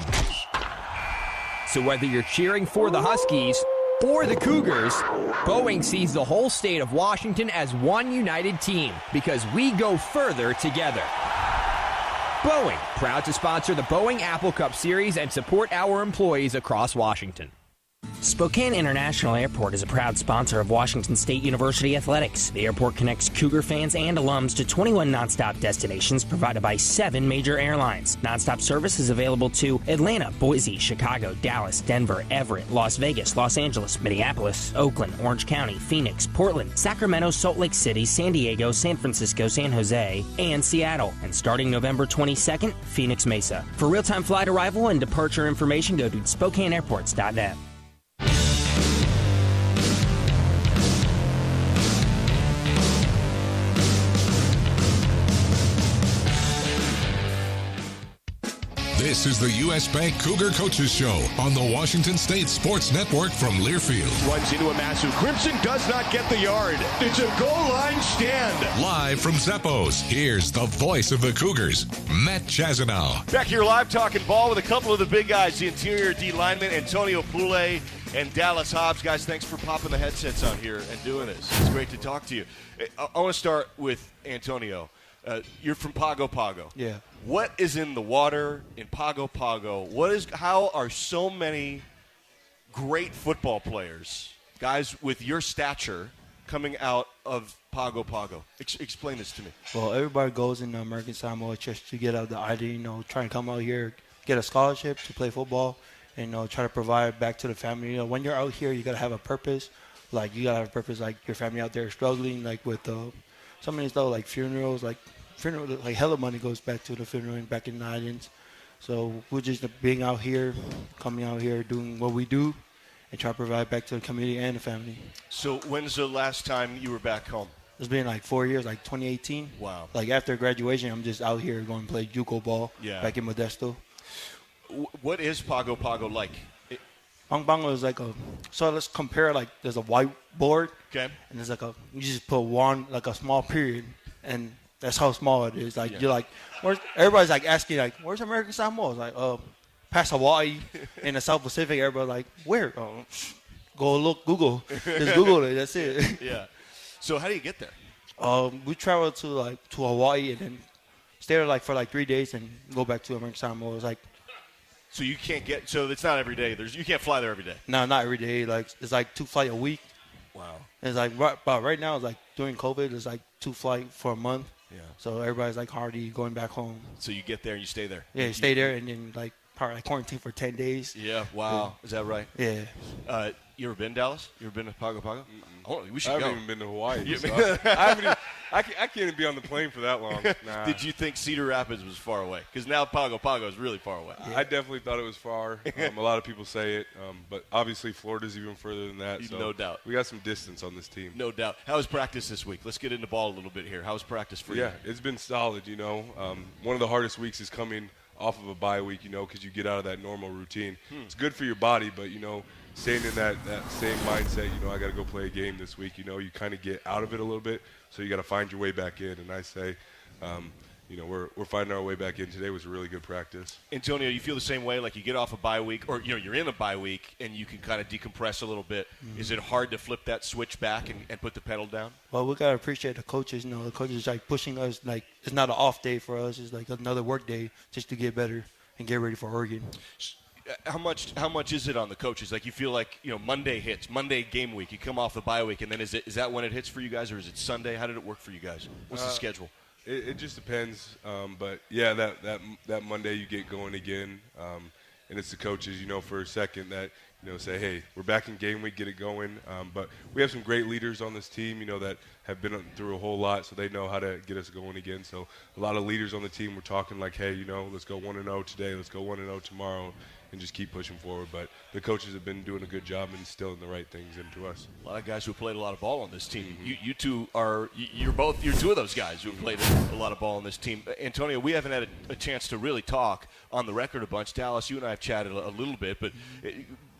S4: So whether you're cheering for the Huskies or the Cougars, Boeing sees the whole state of Washington as one united team because we go further together. Boeing, proud to sponsor the Boeing Apple Cup Series and support our employees across Washington.
S13: Spokane International Airport is a proud sponsor of Washington State University Athletics. The airport connects Cougar fans and alums to 21 nonstop destinations provided by 7 major airlines. Nonstop service is available to Atlanta, Boise, Chicago, Dallas, Denver, Everett, Las Vegas, Los Angeles, Minneapolis, Oakland, Orange County, Phoenix, Portland, Sacramento, Salt Lake City, San Diego, San Francisco, San Jose, and Seattle. And starting November 22nd, Phoenix Mesa. For real-time flight arrival and departure information, go to SpokaneAirports.net.
S1: This is the U.S. Bank Cougar Coaches Show on the Washington State Sports Network from Learfield.
S11: Runs into a massive. Crimson does not get the yard. It's a goal line stand.
S1: Live from Zappos, here's the voice of the Cougars, Matt Chazanow.
S2: Back here live talking ball with a couple of the big guys, the interior D lineman, Antonio Poulet and Dallas Hobbs. Guys, thanks for popping the headsets on here and doing this. It's great to talk to you. I want to start with Antonio. You're from Pago Pago.
S3: Yeah.
S2: What is in the water in Pago Pago? How are so many great football players, guys with your stature, coming out of Pago Pago? Explain this to me.
S14: Well, everybody goes in American Samoa just to get out the ID, try and come out here, get a scholarship to play football, and try to provide back to the family. When you're out here, you got to have a purpose. Like, you got to have a purpose, like your family out there struggling, like with some of these stuff, like funerals, like hella money goes back to the funeral and back in the islands. So we're just being out here, coming out here, doing what we do, and try to provide back to the community and the family.
S2: So when's the last time you were back home?
S14: It's been like 4 years, like 2018.
S2: Wow.
S14: Like after graduation, I'm just out here going to play JUCO ball back in Modesto.
S2: What is Pago Pago like?
S14: Pago is like so let's compare, like there's a whiteboard.
S2: Okay.
S14: And there's like you just put one, like a small period, and that's how small it is. Like you're like, everybody's like asking, like, where's American Samoa? It's like, past Hawaii in the South Pacific. Everybody's like, where? Go look, Google. Just Google it. That's it.
S2: Yeah. So how do you get there?
S14: We travel to Hawaii and then stay there like for like 3 days and go back to American Samoa. It's like.
S2: So you can't get. So it's not every day. You can't fly there every day.
S14: No, not every day. Like it's like 2 flights a week.
S2: Wow.
S14: And it's like right now it's like during COVID it's like 2 flights for a month.
S2: Yeah.
S14: So everybody's like already going back home.
S2: So you get there and you stay there.
S14: Yeah, you stay there and then like probably like quarantine for 10 days.
S2: Yeah. Wow. Yeah. Is that right?
S14: Yeah.
S2: You ever been, Dallas? You ever been to Pago Pago? Oh, we should
S15: I
S2: go.
S15: haven't even been to Hawaii. So I can't even be on the plane for that long. Nah.
S2: Did you think Cedar Rapids was far away? Because now Pago Pago is really far away.
S15: I definitely thought it was far. A lot of people say it, but obviously Florida's even further than that. So
S2: no doubt.
S15: We got some distance on this team.
S2: No doubt. How was practice this week? Let's get into ball a little bit here. How was practice for you?
S15: Yeah, it's been solid. One of the hardest weeks is coming off of a bye week, because you get out of that normal routine. It's good for your body, but, staying in that same mindset, I got to go play a game this week, you kind of get out of it a little bit, so you got to find your way back in. And I say, we're finding our way back in. Today was a really good practice.
S2: Antonio, you feel the same way? Like you get off a bye week, or you're in a bye week, and you can kind of decompress a little bit. Mm-hmm. Is it hard to flip that switch back and put the pedal down?
S14: Well, we gotta appreciate the coaches. The coaches like pushing us. Like it's not an off day for us. It's like another work day just to get better and get ready for Oregon.
S2: How much is it on the coaches? Like you feel like Monday hits, Monday game week. You come off the bye week, and then is that when it hits for you guys, or is it Sunday? How did it work for you guys? What's the schedule?
S15: It just depends. But yeah, that Monday you get going again, and it's the coaches, for a second that say, hey, we're back in game week, get it going. But we have some great leaders on this team, that have been through a whole lot, so they know how to get us going again. So a lot of leaders on the team were talking like, hey, let's go 1-0 today, let's go 1-0 tomorrow, and just keep pushing forward. But the coaches have been doing a good job and instilling the right things into us.
S2: A lot of guys who played a lot of ball on this team. Mm-hmm. You two you're two of those guys who have played a lot of ball on this team. Antonio, we haven't had a chance to really talk on the record a bunch. Dallas, you and I have chatted a little bit, but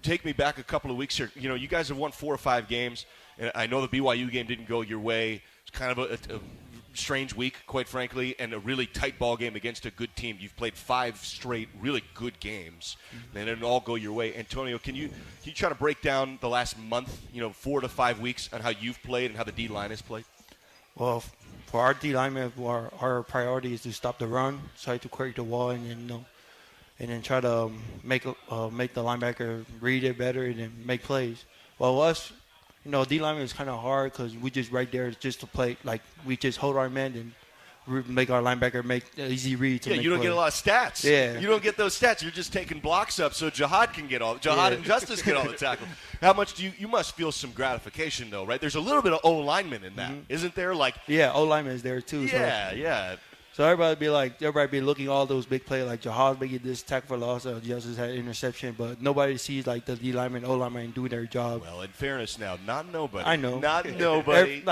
S2: take me back a couple of weeks here. You know, you guys have won 4 or 5 games, and I know the BYU game didn't go your way. It's kind of a strange week, quite frankly, and a really tight ball game against a good team. You've played 5 straight really good games, and it didn't all go your way. Antonio, can you try to break down the last month, 4 to 5 weeks, on how you've played and how the D-line has played?
S14: Well, for our D-linemen, our priority is to stop the run, try to create the wall, and then try to make the linebacker read it better and then make plays. Well, us, D-lineman is kind of hard because we just right there just to play. Like, we just hold our men and make our linebacker make easy reads.
S2: Yeah, you don't get a lot of stats.
S14: Yeah.
S2: You don't get those stats. You're just taking blocks up so Jihad and Justice get all the tackle. How much do you must feel some gratification, though, right? There's a little bit of O-lineman in that, isn't there?
S14: Yeah, O-lineman is there, too.
S2: Yeah.
S14: So everybody be looking at all those big plays, like Jihad making this tackle for loss, or Justice had interception, but nobody sees like the D lineman, O lineman doing their job.
S2: Well, in fairness, now, not nobody.
S14: I know,
S2: not nobody.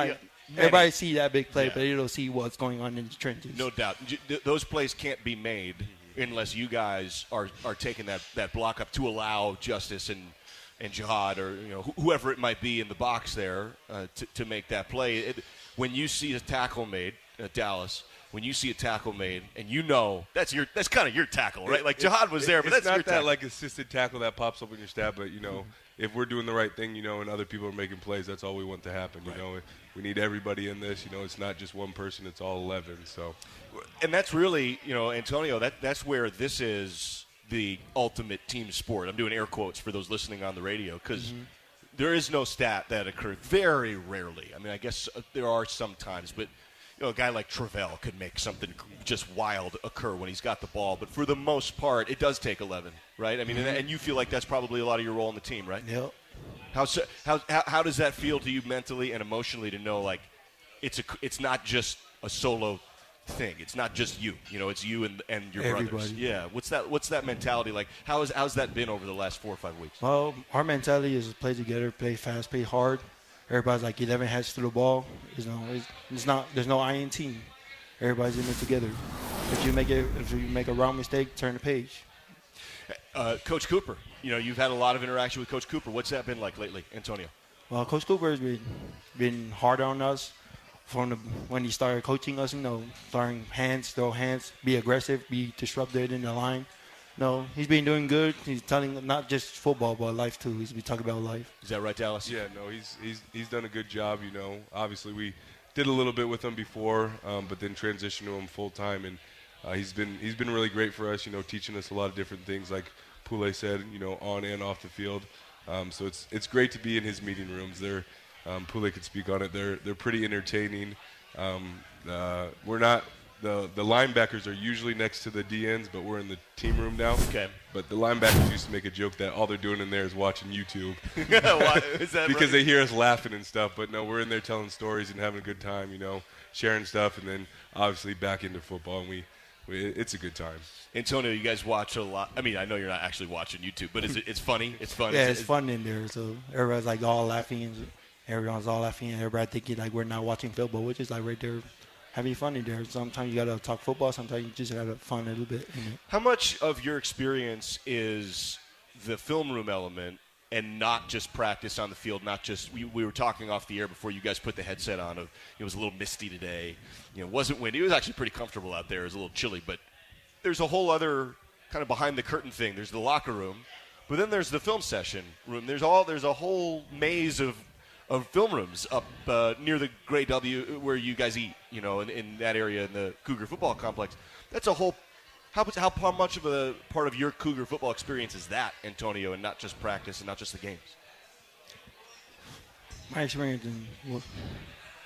S14: Everybody see that big play, but they don't see what's going on in the trenches.
S2: No doubt, those plays can't be made unless you guys are taking that block up to allow Justice and Jihad, or whoever it might be in the box there to make that play. When you see a tackle made, Dallas. When you see a tackle made, and that's kind of your tackle, right? Like Jihad was there, but that's your tackle.
S15: It's not that like assisted tackle that pops up in your stat, but if we're doing the right thing, and other people are making plays, that's all we want to happen.
S2: Right.
S15: We need everybody in this. It's not just one person; it's all 11. So,
S2: and that's really, Antonio. That's where this is the ultimate team sport. I'm doing air quotes for those listening on the radio because there is no stat that occurred very rarely. I mean, I guess there are some times, but. A guy like Travell could make something just wild occur when he's got the ball. But for the most part, it does take 11, right? I mean, and you feel like that's probably a lot of your role on the team, right?
S14: Yep.
S2: How does that feel to you mentally and emotionally to know, like, it's not just a solo thing. It's not just you. It's you and your
S14: Everybody.
S2: brothers. Yeah. What's that mentality like? How's that been over the last 4 or 5 weeks?
S14: Well, our mentality is to play together, play fast, play hard. Everybody's like 11 heads to the ball. There's no I in team. Everybody's in it together. If you make a wrong mistake, turn the page.
S2: Coach Cooper, you've had a lot of interaction with Coach Cooper. What's that been like lately, Antonio?
S14: Well, Coach Cooper has been hard on us when he started coaching us. Throwing hands, throw hands, be aggressive, be disruptive in the line. No, he's been doing good. He's telling not just football, but life too. He's been talking about life.
S2: Is that right, Dallas?
S15: Yeah, no, he's done a good job. Obviously we did a little bit with him before, but then transitioned to him full time, and he's been really great for us. Teaching us a lot of different things, like Poulay said, on and off the field. So it's great to be in his meeting rooms. Poulay could speak on it. They're pretty entertaining. We're not. The linebackers are usually next to the DNs, but we're in the team room now.
S2: Okay.
S15: But the linebackers used to make a joke that all they're doing in there is watching YouTube.
S2: Is that
S15: because
S2: right?
S15: they hear us laughing and stuff. But no, we're in there telling stories and having a good time, sharing stuff, and then obviously back into football, and it's a good time.
S2: Antonio, you guys watch a lot. I mean, I know you're not actually watching YouTube, but it's funny. It's fun.
S14: Yeah, it's fun in there. So everybody's like all laughing, and everyone's all laughing, and everybody thinking like we're not watching football, which is like right there. Having fun in there. Sometimes you got to talk football. Sometimes you just got to have fun a little bit.
S2: How much of your experience is the film room element and not just practice on the field, not just we were talking off the air before you guys put the headset on. It was a little misty today. It wasn't windy. It was actually pretty comfortable out there. It was a little chilly. But there's a whole other kind of behind the curtain thing. There's the locker room. But then there's the film session room. There's a whole maze of film rooms up near the Gray W where you guys eat, in that area in the Cougar football complex. That's a whole – how much of a part of your Cougar football experience is that, Antonio, and not just practice and not just the games?
S14: My experience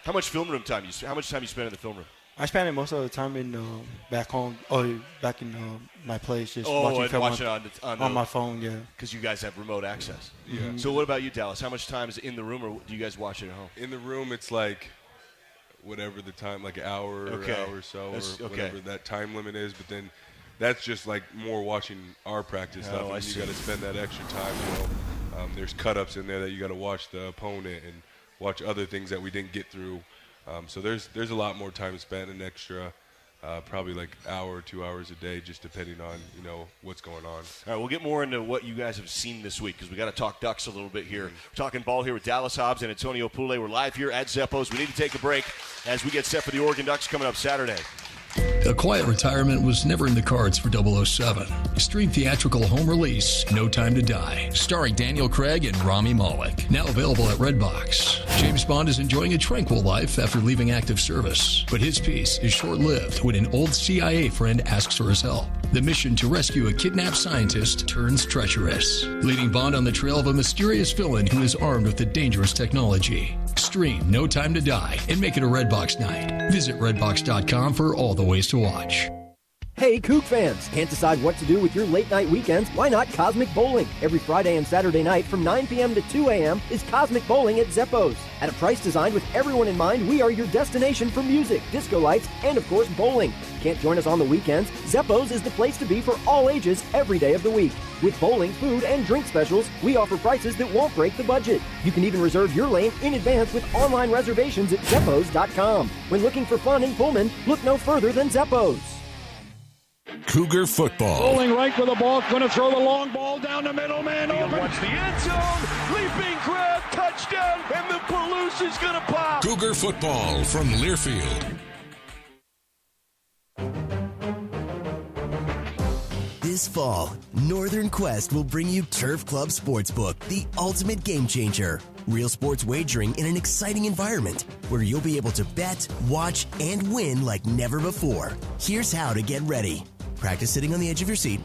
S2: how much film room time how much time you spend in the film room?
S14: I spend it most of the time in back home. Back in my place, just watching film on my phone. Yeah,
S2: because you guys have remote access.
S15: Yeah.
S2: Mm-hmm. So what about you, Dallas? How much time is in the room, or do you guys watch it at home?
S15: In the room, it's like whatever the time, like an hour or hour or so, or whatever that time limit is. But then that's just like more watching our practice stuff. And you got to spend that extra time. There's cut-ups in there that you got to watch the opponent and watch other things that we didn't get through. So there's a lot more time spent and extra probably like hour or 2 hours a day, just depending on, what's going on.
S2: All right, we'll get more into what you guys have seen this week because we got to talk Ducks a little bit here. We're talking ball here with Dallas Hobbs and Antonio Poulet. We're live here at Zeppo's. We need to take a break as we get set for the Oregon Ducks coming up Saturday.
S10: A quiet retirement was never in the cards for 007. Extreme theatrical home release, No Time to Die, starring Daniel Craig and Rami Malek. Now available at Redbox. James Bond is enjoying a tranquil life after leaving active service, but his peace is short-lived when an old CIA friend asks for his help. The mission to rescue a kidnapped scientist turns treacherous, leading Bond on the trail of a mysterious villain who is armed with a dangerous technology. Stream No Time to Die and make it a Redbox night. Visit redbox.com for all the ways to watch.
S16: Hey, Kook fans! Can't decide what to do with your late-night weekends? Why not Cosmic Bowling? Every Friday and Saturday night from 9 p.m. to 2 a.m. is Cosmic Bowling at Zeppo's. At a price designed with everyone in mind, we are your destination for music, disco lights, and of course, bowling. Can't join us on the weekends? Zeppo's is the place to be for all ages every day of the week. With bowling, food, and drink specials, we offer prices that won't break the budget. You can even reserve your lane in advance with online reservations at Zeppos.com. When looking for fun in Pullman, look no further than Zeppo's.
S1: Cougar football.
S11: Rolling right for the ball, going to throw the long ball down the middle, man open. Watch the end zone, leaping grab, touchdown, and the Palouse is going to pop.
S1: Cougar football from Learfield.
S17: This fall, Northern Quest will bring you Turf Club Sportsbook, the ultimate game changer. Real sports wagering in an exciting environment where you'll be able to bet, watch, and win like never before. Here's how to get ready. Practice sitting on the edge of your seat.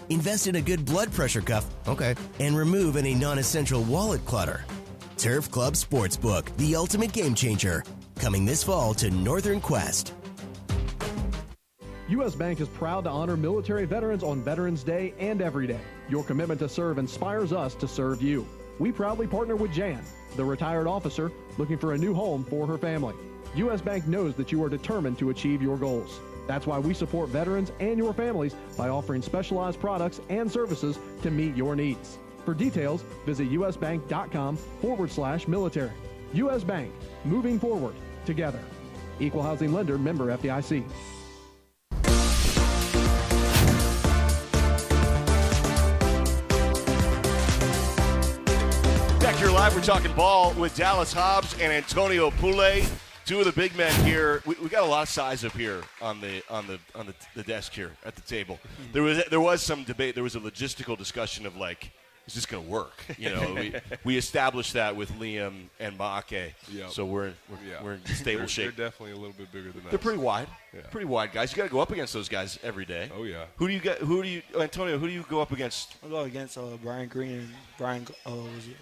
S17: Invest in a good blood pressure cuff. Okay. And remove any non-essential wallet clutter. Turf Club Sportsbook, the ultimate game changer. Coming this fall to Northern Quest.
S8: U.S. Bank is proud to honor military veterans on Veterans Day and every day. Your commitment to serve inspires us to serve you. We proudly partner with Jan, the retired officer looking for a new home for her family. U.S. Bank knows that you are determined to achieve your goals. That's why we support veterans and your families by offering specialized products and services to meet your needs. For details, visit usbank.com/military. U.S. Bank, moving forward together. Equal housing lender, member FDIC.
S2: Back here live, we're talking ball with Dallas Hobbs and Antonio Poulet, two of the big men here. We got a lot of size up here on the desk here at the table. There was some debate. There was a logistical discussion of like, is this going to work? You know, we established that with Liam and Maake.
S15: Yep.
S2: So we're in stable shape.
S15: They're definitely a little bit bigger than that.
S2: They're pretty wide. Yeah. Pretty wide guys. You got to go up against those guys every day.
S15: Oh yeah.
S2: Antonio? Who do you go up against?
S14: I go against Brian Green and Brian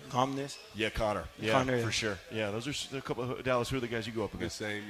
S14: Gomez.
S2: Yeah, Connor. Yeah, Connor, for sure. Yeah, those are a couple of Dallas. Who are the guys you go up against?
S15: The same,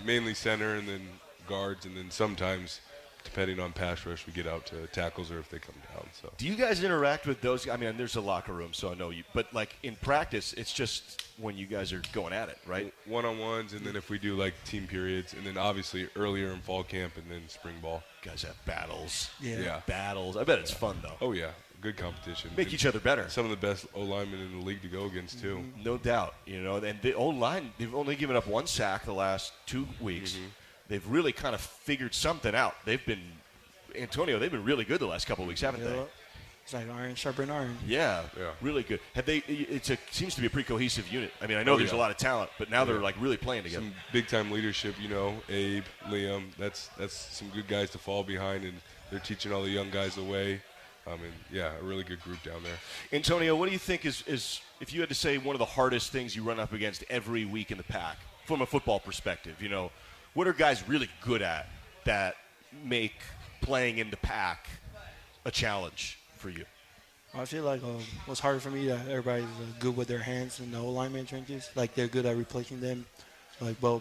S15: mainly center and then guards, and then sometimes, depending on pass rush, we get out to tackles or if they come down. So, do
S2: you guys interact with those? I mean, there's a locker room, so I know you. But like in practice, it's just when you guys are going at it, right?
S15: One-on-ones, and then if we do like team periods, and then obviously earlier in fall camp, and then spring ball.
S2: Guys have battles.
S15: Yeah.
S2: Battles. I bet it's fun though.
S15: Oh yeah, good competition.
S2: Make each other better.
S15: Some of the best O-linemen in the league to go against too.
S2: No doubt. And the O-line, they've only given up one sack the last 2 weeks. They've really kind of figured something out. They've been really good the last couple of weeks, haven't they?
S14: It's like iron sharpen iron.
S2: Yeah, really good. Seems to be a pretty cohesive unit. I mean, I know there's a lot of talent, but now they're like really playing together.
S15: Some big time leadership, Abe, Liam. That's some good guys to fall behind, and they're teaching all the young guys the way. A really good group down there.
S2: Antonio, what do you think is if you had to say one of the hardest things you run up against every week in the pack from a football perspective? What are guys really good at that make playing in the pack a challenge for you?
S14: I feel like what's harder for me that everybody's good with their hands in the whole lineman trenches. Like they're good at replacing them. All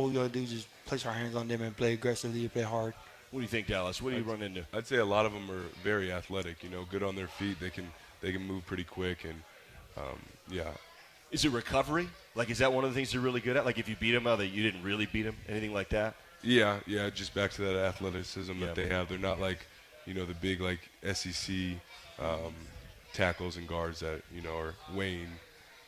S14: we gotta do is just place our hands on them and play aggressively, play hard.
S2: What do you think, Dallas? What do you run into?
S15: I'd say a lot of them are very athletic. Good on their feet. They can move pretty quick, and
S2: Is it recovery? Like, is that one of the things they're really good at? Like, if you beat them, that you didn't really beat them, anything like that?
S15: Yeah, just back to that athleticism that they have. They're not like, the big like SEC tackles and guards that are weighing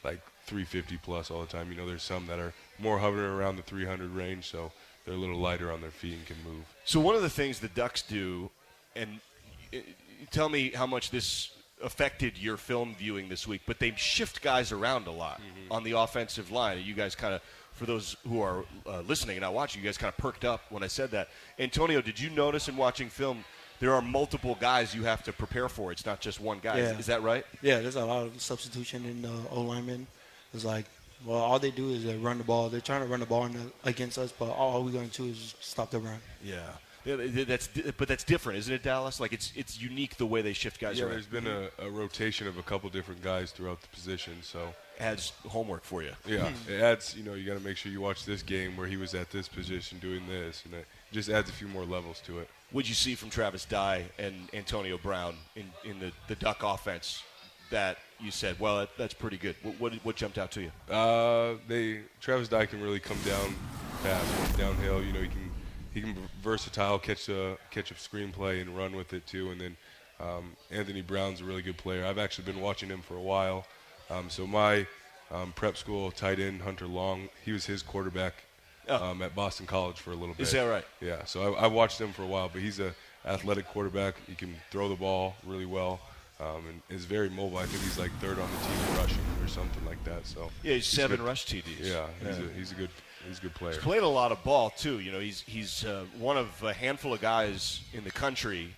S15: like 350 plus all the time. There's some that are more hovering around the 300 range. So they're a little lighter on their feet and can move.
S2: So one of the things the Ducks do, and tell me how much this affected your film viewing this week, but they shift guys around a lot on the offensive line. You guys kind of, for those who are listening and not watching, you guys kind of perked up when I said that. Antonio, did you notice in watching film there are multiple guys you have to prepare for? It's not just one guy.
S14: Yeah.
S2: Is that right?
S14: Yeah, there's a lot of substitution in the O-linemen. It's like, well, all they do is they run the ball. They're trying to run the ball against us, but all we're going to do is stop the run.
S2: Yeah. But that's different, isn't it, Dallas? Like it's unique the way they shift guys around.
S15: There's been a rotation of a couple different guys throughout the position, so
S2: adds homework for you.
S15: Yeah, it adds. You got to make sure you watch this game where he was at this position doing this, and it just adds a few more levels to it.
S2: What'd you see from Travis Dye and Antonio Brown in the Duck offense that you said, well, that's pretty good? What jumped out to you?
S15: Travis Dye can really come down fast, downhill. He can versatile, catch a screenplay and run with it too. And then Anthony Brown's a really good player. I've actually been watching him for a while. So my prep school tight end, Hunter Long, he was his quarterback at Boston College for a little bit.
S2: Is that right?
S15: Yeah. So I watched him for a while, but he's an athletic quarterback. He can throw the ball really well. And is very mobile. I think he's like third on the team in rushing or something like that. So
S2: yeah, he's 7 rush TDs.
S15: Yeah, he's a good player.
S2: He's played a lot of ball too. He's one of a handful of guys in the country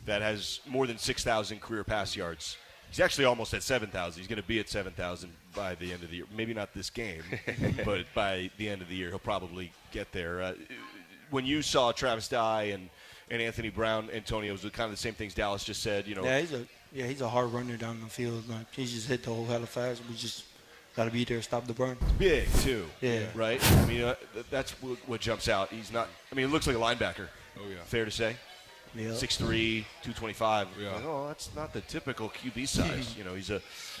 S2: that has more than 6,000 career pass yards. He's actually almost at 7,000. He's going to be at 7,000 by the end of the year. Maybe not this game, but by the end of the year, he'll probably get there. When you saw Travis Dye and Anthony Brown, Antonio, was it kind of the same things Dallas just said?
S14: Yeah, he's a hard runner down the field. Like, he just hit the whole hella fast. We just got to be there to stop the run.
S2: Big, too.
S14: Yeah.
S2: Right? I mean, that's what jumps out. He's not – I mean, it looks like a linebacker. Oh, yeah. Fair to say?
S14: Yeah.
S2: 6'3", 225.
S15: Yeah.
S2: Like, oh, that's not the typical QB size.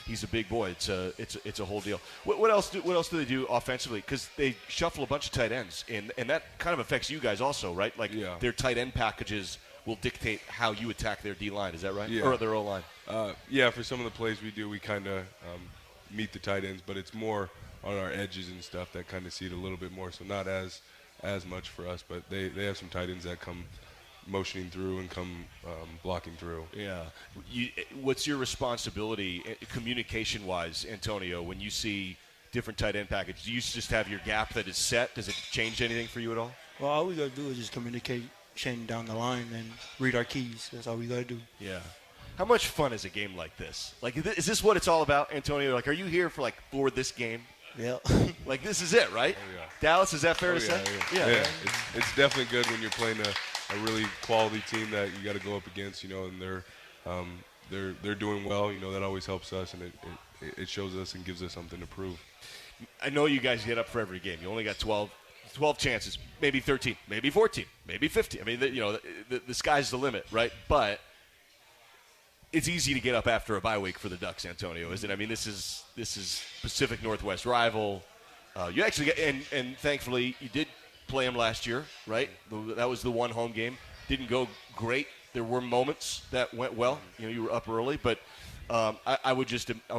S2: He's a big boy. It's a whole deal. What else do they do offensively? Because they shuffle a bunch of tight ends, and that kind of affects you guys also, right? Like their tight end packages will dictate how you attack their D-line. Is that right?
S15: Yeah.
S2: Or their O-line?
S15: Yeah, for some of the plays we do, we kind of meet the tight ends, but it's more on our edges and stuff that kind of see it a little bit more, so not as much for us. But they have some tight ends that come motioning through and come blocking through.
S2: Yeah. What's your responsibility communication-wise, Antonio, when you see different tight end packages? Do you just have your gap that is set? Does it change anything for you at all?
S14: Well, all we got to do is just communicate down the line and read our keys. That's all we got to do.
S2: Yeah. How much fun is a game like this? Like, is this what it's all about, Antonio? Like, are you here for this game?
S14: Yeah.
S2: Like, this is it, right?
S15: Oh, yeah.
S2: Dallas, is that fair to say?
S15: Yeah. It's definitely good when you're playing a really quality team that you got to go up against, and they're doing well. That always helps us, and it shows us and gives us something to prove.
S2: I know you guys get up for every game. You only got 12 chances, maybe 13, maybe 14, maybe 50. I mean, the sky's the limit, right? But it's easy to get up after a bye week for the Ducks, Antonio, isn't it? I mean, this is Pacific Northwest rival. You actually get, and thankfully you did play them last year, right? That was the one home game. Didn't go great. There were moments that went well. You were up early, but I would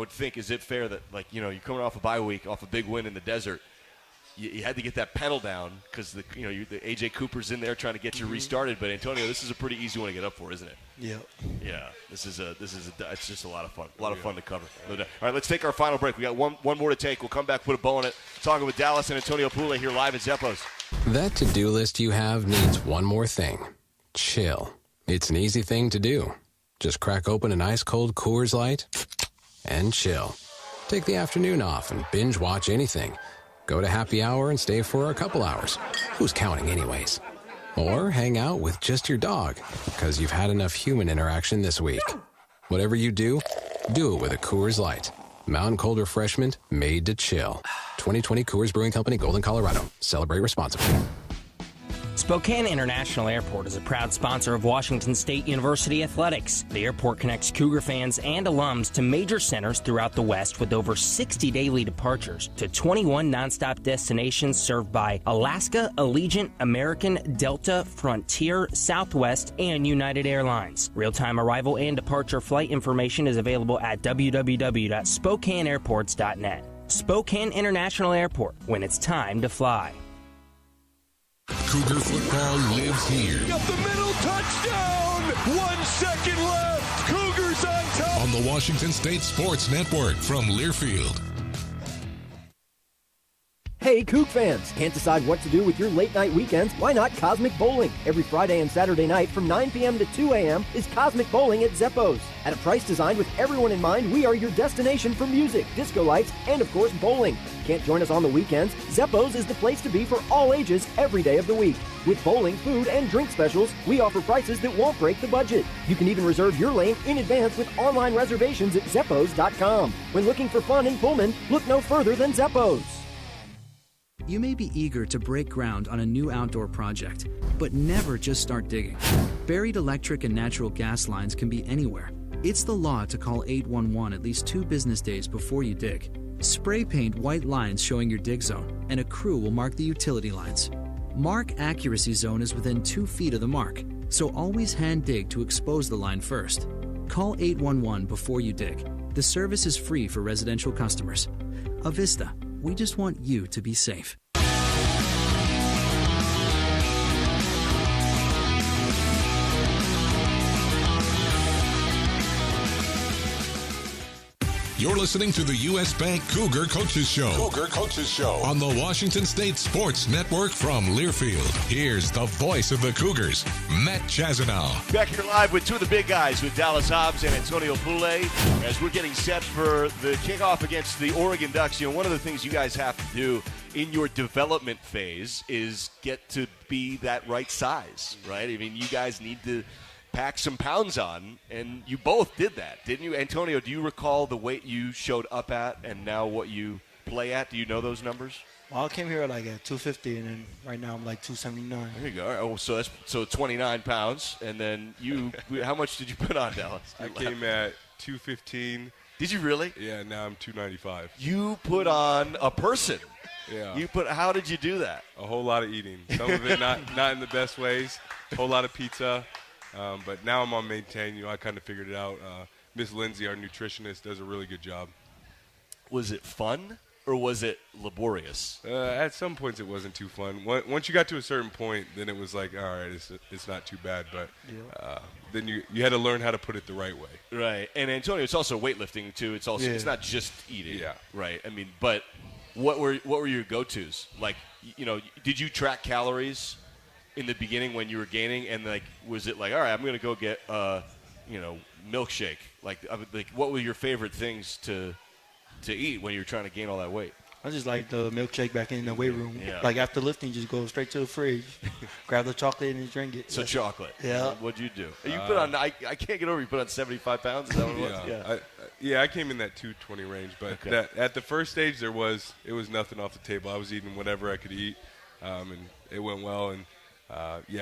S2: think, is it fair that you're coming off a bye week, off a big win in the desert? You had to get that pedal down because the AJ Cooper's in there trying to get you restarted. But Antonio, this is a pretty easy one to get up for, isn't it?
S14: Yeah.
S2: Yeah. It's just a lot of fun. A lot of fun to cover. All right, let's take our final break. We got one more to take. We'll come back, put a bow on it. Talking with Dallas and Antonio Pule here live at Zeppos.
S9: That to-do list you have needs one more thing. Chill. It's an easy thing to do. Just crack open an ice-cold Coors Light and chill. Take the afternoon off and binge watch anything. Go to happy hour and stay for a couple hours. Who's counting anyways? Or hang out with just your dog because you've had enough human interaction this week. Whatever you do it with a Coors Light. Mountain cold refreshment made to chill. 2020 Coors Brewing Company, Golden, Colorado. Celebrate responsibly.
S13: Spokane International Airport is a proud sponsor of Washington State University Athletics. The airport connects Cougar fans and alums to major centers throughout the West with over 60 daily departures to 21 nonstop destinations served by Alaska, Allegiant, American, Delta, Frontier, Southwest, and United Airlines. Real-time arrival and departure flight information is available at www.spokaneairports.net. Spokane International Airport, when it's time to fly.
S1: Cougar football lives here.
S11: Up the middle, touchdown! 1 second left. Cougars on top.
S1: On the Washington State Sports Network from Learfield.
S16: Hey, Coug fans! Can't decide what to do with your late night weekends? Why not Cosmic Bowling? Every Friday and Saturday night from 9 p.m. to 2 a.m. is Cosmic Bowling at Zeppo's. At a price designed with everyone in mind, we are your destination for music, disco lights, and of course, bowling. Can't join us on the weekends? Zeppo's is the place to be for all ages every day of the week. With bowling, food, and drink specials, we offer prices that won't break the budget. You can even reserve your lane in advance with online reservations at Zeppos.com. When looking for fun in Pullman, look no further than Zeppo's.
S18: You may be eager to break ground on a new outdoor project, but never just start digging. Buried electric and natural gas lines can be anywhere. It's the law to call 811 at least 2 business days before you dig. Spray paint white lines showing your dig zone, and a crew will mark the utility lines. Mark accuracy zone is within 2 feet of the mark, so always hand dig to expose the line first. Call 811 before you dig. The service is free for residential customers. Avista, we just want you to be safe.
S1: You're listening to the U.S. Bank Cougar Coaches Show.
S19: Cougar Coaches Show.
S1: On the Washington State Sports Network from Learfield. Here's the voice of the Cougars, Matt Chazanow.
S2: Back here live with two of the big guys, with Dallas Hobbs and Antonio Poulet, as we're getting set for the kickoff against the Oregon Ducks. You know, one of the things you guys have to do in your development phase is get to be that right size, right? I mean, you guys need to pack some pounds on, and you both did that, didn't you? Antonio, do you recall the weight you showed up at and now what you play at? Do you know those numbers?
S14: Well, I came here like at 250, and then right now I'm like 279.
S2: There you go. Oh, so that's 29 pounds, and then you, how much did you put on, Dallas?
S15: I came at 215.
S2: Did you really?
S15: Yeah, now I'm 295.
S2: You put on a person.
S15: Yeah.
S2: How did you do that?
S15: A whole lot of eating. Some of it not in the best ways. A whole lot of pizza. But now I'm on maintain. You know, I kind of figured it out. Miss Lindsay, our nutritionist, does a really good job.
S2: Was it fun or was it laborious?
S15: At some points, it wasn't too fun. Once you got to a certain point, then it was like, all right, it's not too bad. But then you had to learn how to put it the right way.
S2: Right. And Antonio, it's also weightlifting too. It's also it's not just eating. Yeah. Right. I mean, but what were your go-tos? Like, you know, did you track calories in the beginning when you were gaining, and like, was it like, all right, I'm going to go get milkshake? Like, what were your favorite things to eat when you were trying to gain all that weight?
S14: I just like the milkshake back in the weight room.
S2: Yeah.
S14: Like after lifting, just go straight to the fridge, grab the chocolate and drink it.
S2: So chocolate.
S14: Yeah.
S2: What'd you do? You put on. I can't get over. You put on 75 pounds. Is that what it was?
S15: Yeah. I came in that 220 range, but at the first stage it was nothing off the table. I was eating whatever I could eat, and it went well. And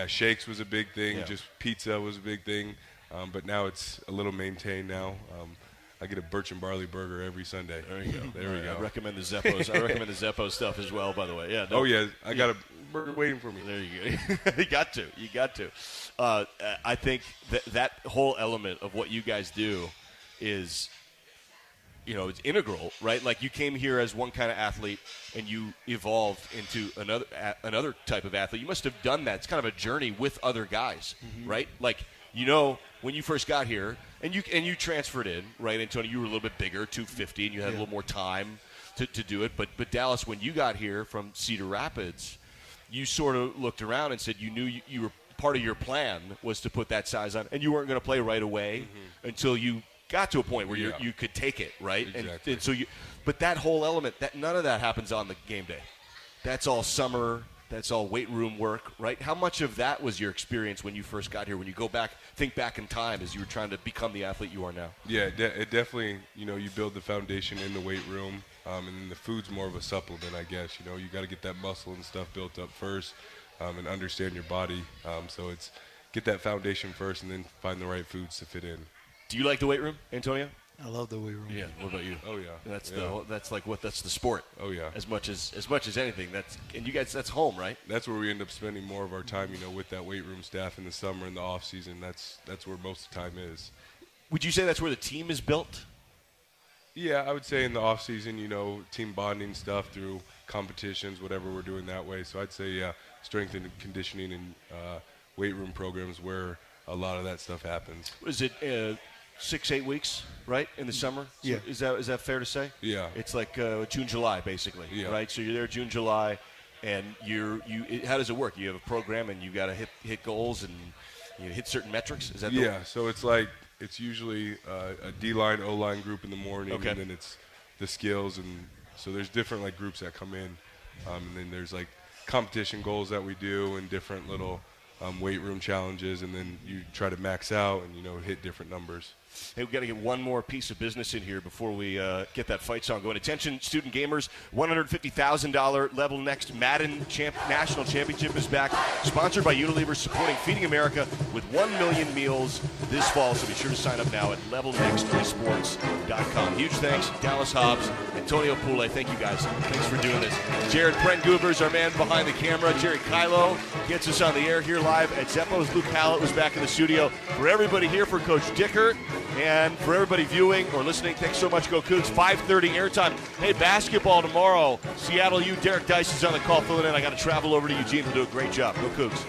S15: shakes was a big thing.
S2: Yeah.
S15: Just pizza was a big thing. But now it's a little maintained now. I get a birch and barley burger every Sunday.
S2: There you go.
S15: There we go.
S2: I recommend the Zeppos. I recommend the Zeppos stuff as well, by the way. Yeah.
S15: I got a burger waiting for me.
S2: There you go. You got to. I think that whole element of what you guys do is, you know, it's integral, right? Like, you came here as one kind of athlete and you evolved into another type of athlete. You must have done that. It's kind of a journey with other guys, right? Like, you know, when you first got here and you transferred in, right, Antonio, you were a little bit bigger, 250, and you had a little more time to do it. But Dallas, when you got here from Cedar Rapids, you sort of looked around and said you knew you were part of your plan was to put that size on, and you weren't going to play right away until you got to a point where you could take it, right?
S15: Exactly.
S2: And so but that whole element, none of that happens on the game day. That's all summer. That's all weight room work, right? How much of that was your experience when you first got here, when you think back in time as you were trying to become the athlete you are now?
S15: Yeah, it definitely, you know, you build the foundation in the weight room, and then the food's more of a supplement, I guess. You know, you got to get that muscle and stuff built up first, and understand your body. So it's get that foundation first and then find the right foods to fit in.
S2: Do you like the weight room, Antonio?
S14: I love the weight room.
S2: Yeah. What about you?
S15: Oh yeah.
S2: That's the sport.
S15: Oh yeah.
S2: As much as anything. And you guys, that's home, right?
S15: That's where we end up spending more of our time, you know, with that weight room staff in the summer and the off season. That's where most of the time is.
S2: Would you say that's where the team is built?
S15: Yeah, I would say in the off season, team bonding stuff through competitions, whatever we're doing that way. So I'd say, strength and conditioning and weight room programs where a lot of that stuff happens.
S2: Was it 6-8 weeks, right, in the summer?
S15: Yeah.
S2: So is that fair to say?
S15: Yeah.
S2: It's like June, July, basically,
S15: yeah.
S2: right? So you're there June, July, and how does it work? You have a program, and you got to hit goals and hit certain metrics? Is that
S15: so it's usually a D-line, O-line group in the morning, and then it's the skills, and so there's different groups that come in, and then there's competition goals that we do and different little weight room challenges, and then you try to max out and hit different numbers.
S2: Hey, we've got to get one more piece of business in here before we get that fight song going. Attention, student gamers, $150,000 level next Madden National Championship is back. Sponsored by Unilever, supporting Feeding America with 1 million meals this fall. So be sure to sign up now at levelnextesports.com. Huge thanks, Dallas Hobbs, Antonio Pule. Thank you guys. Thanks for doing this. Jared Prengubers, our man behind the camera. Jerry Kylo gets us on the air here live at Zeppo's. Luke Hallett was back in the studio. For everybody here, for Coach Dickert, and for everybody viewing or listening, thanks so much. Go Cougs. 5:30 airtime. Hey, basketball tomorrow. Seattle U. Derek Dice is on the call filling in. I got to travel over to Eugene. He'll do a great job. Go Cougs.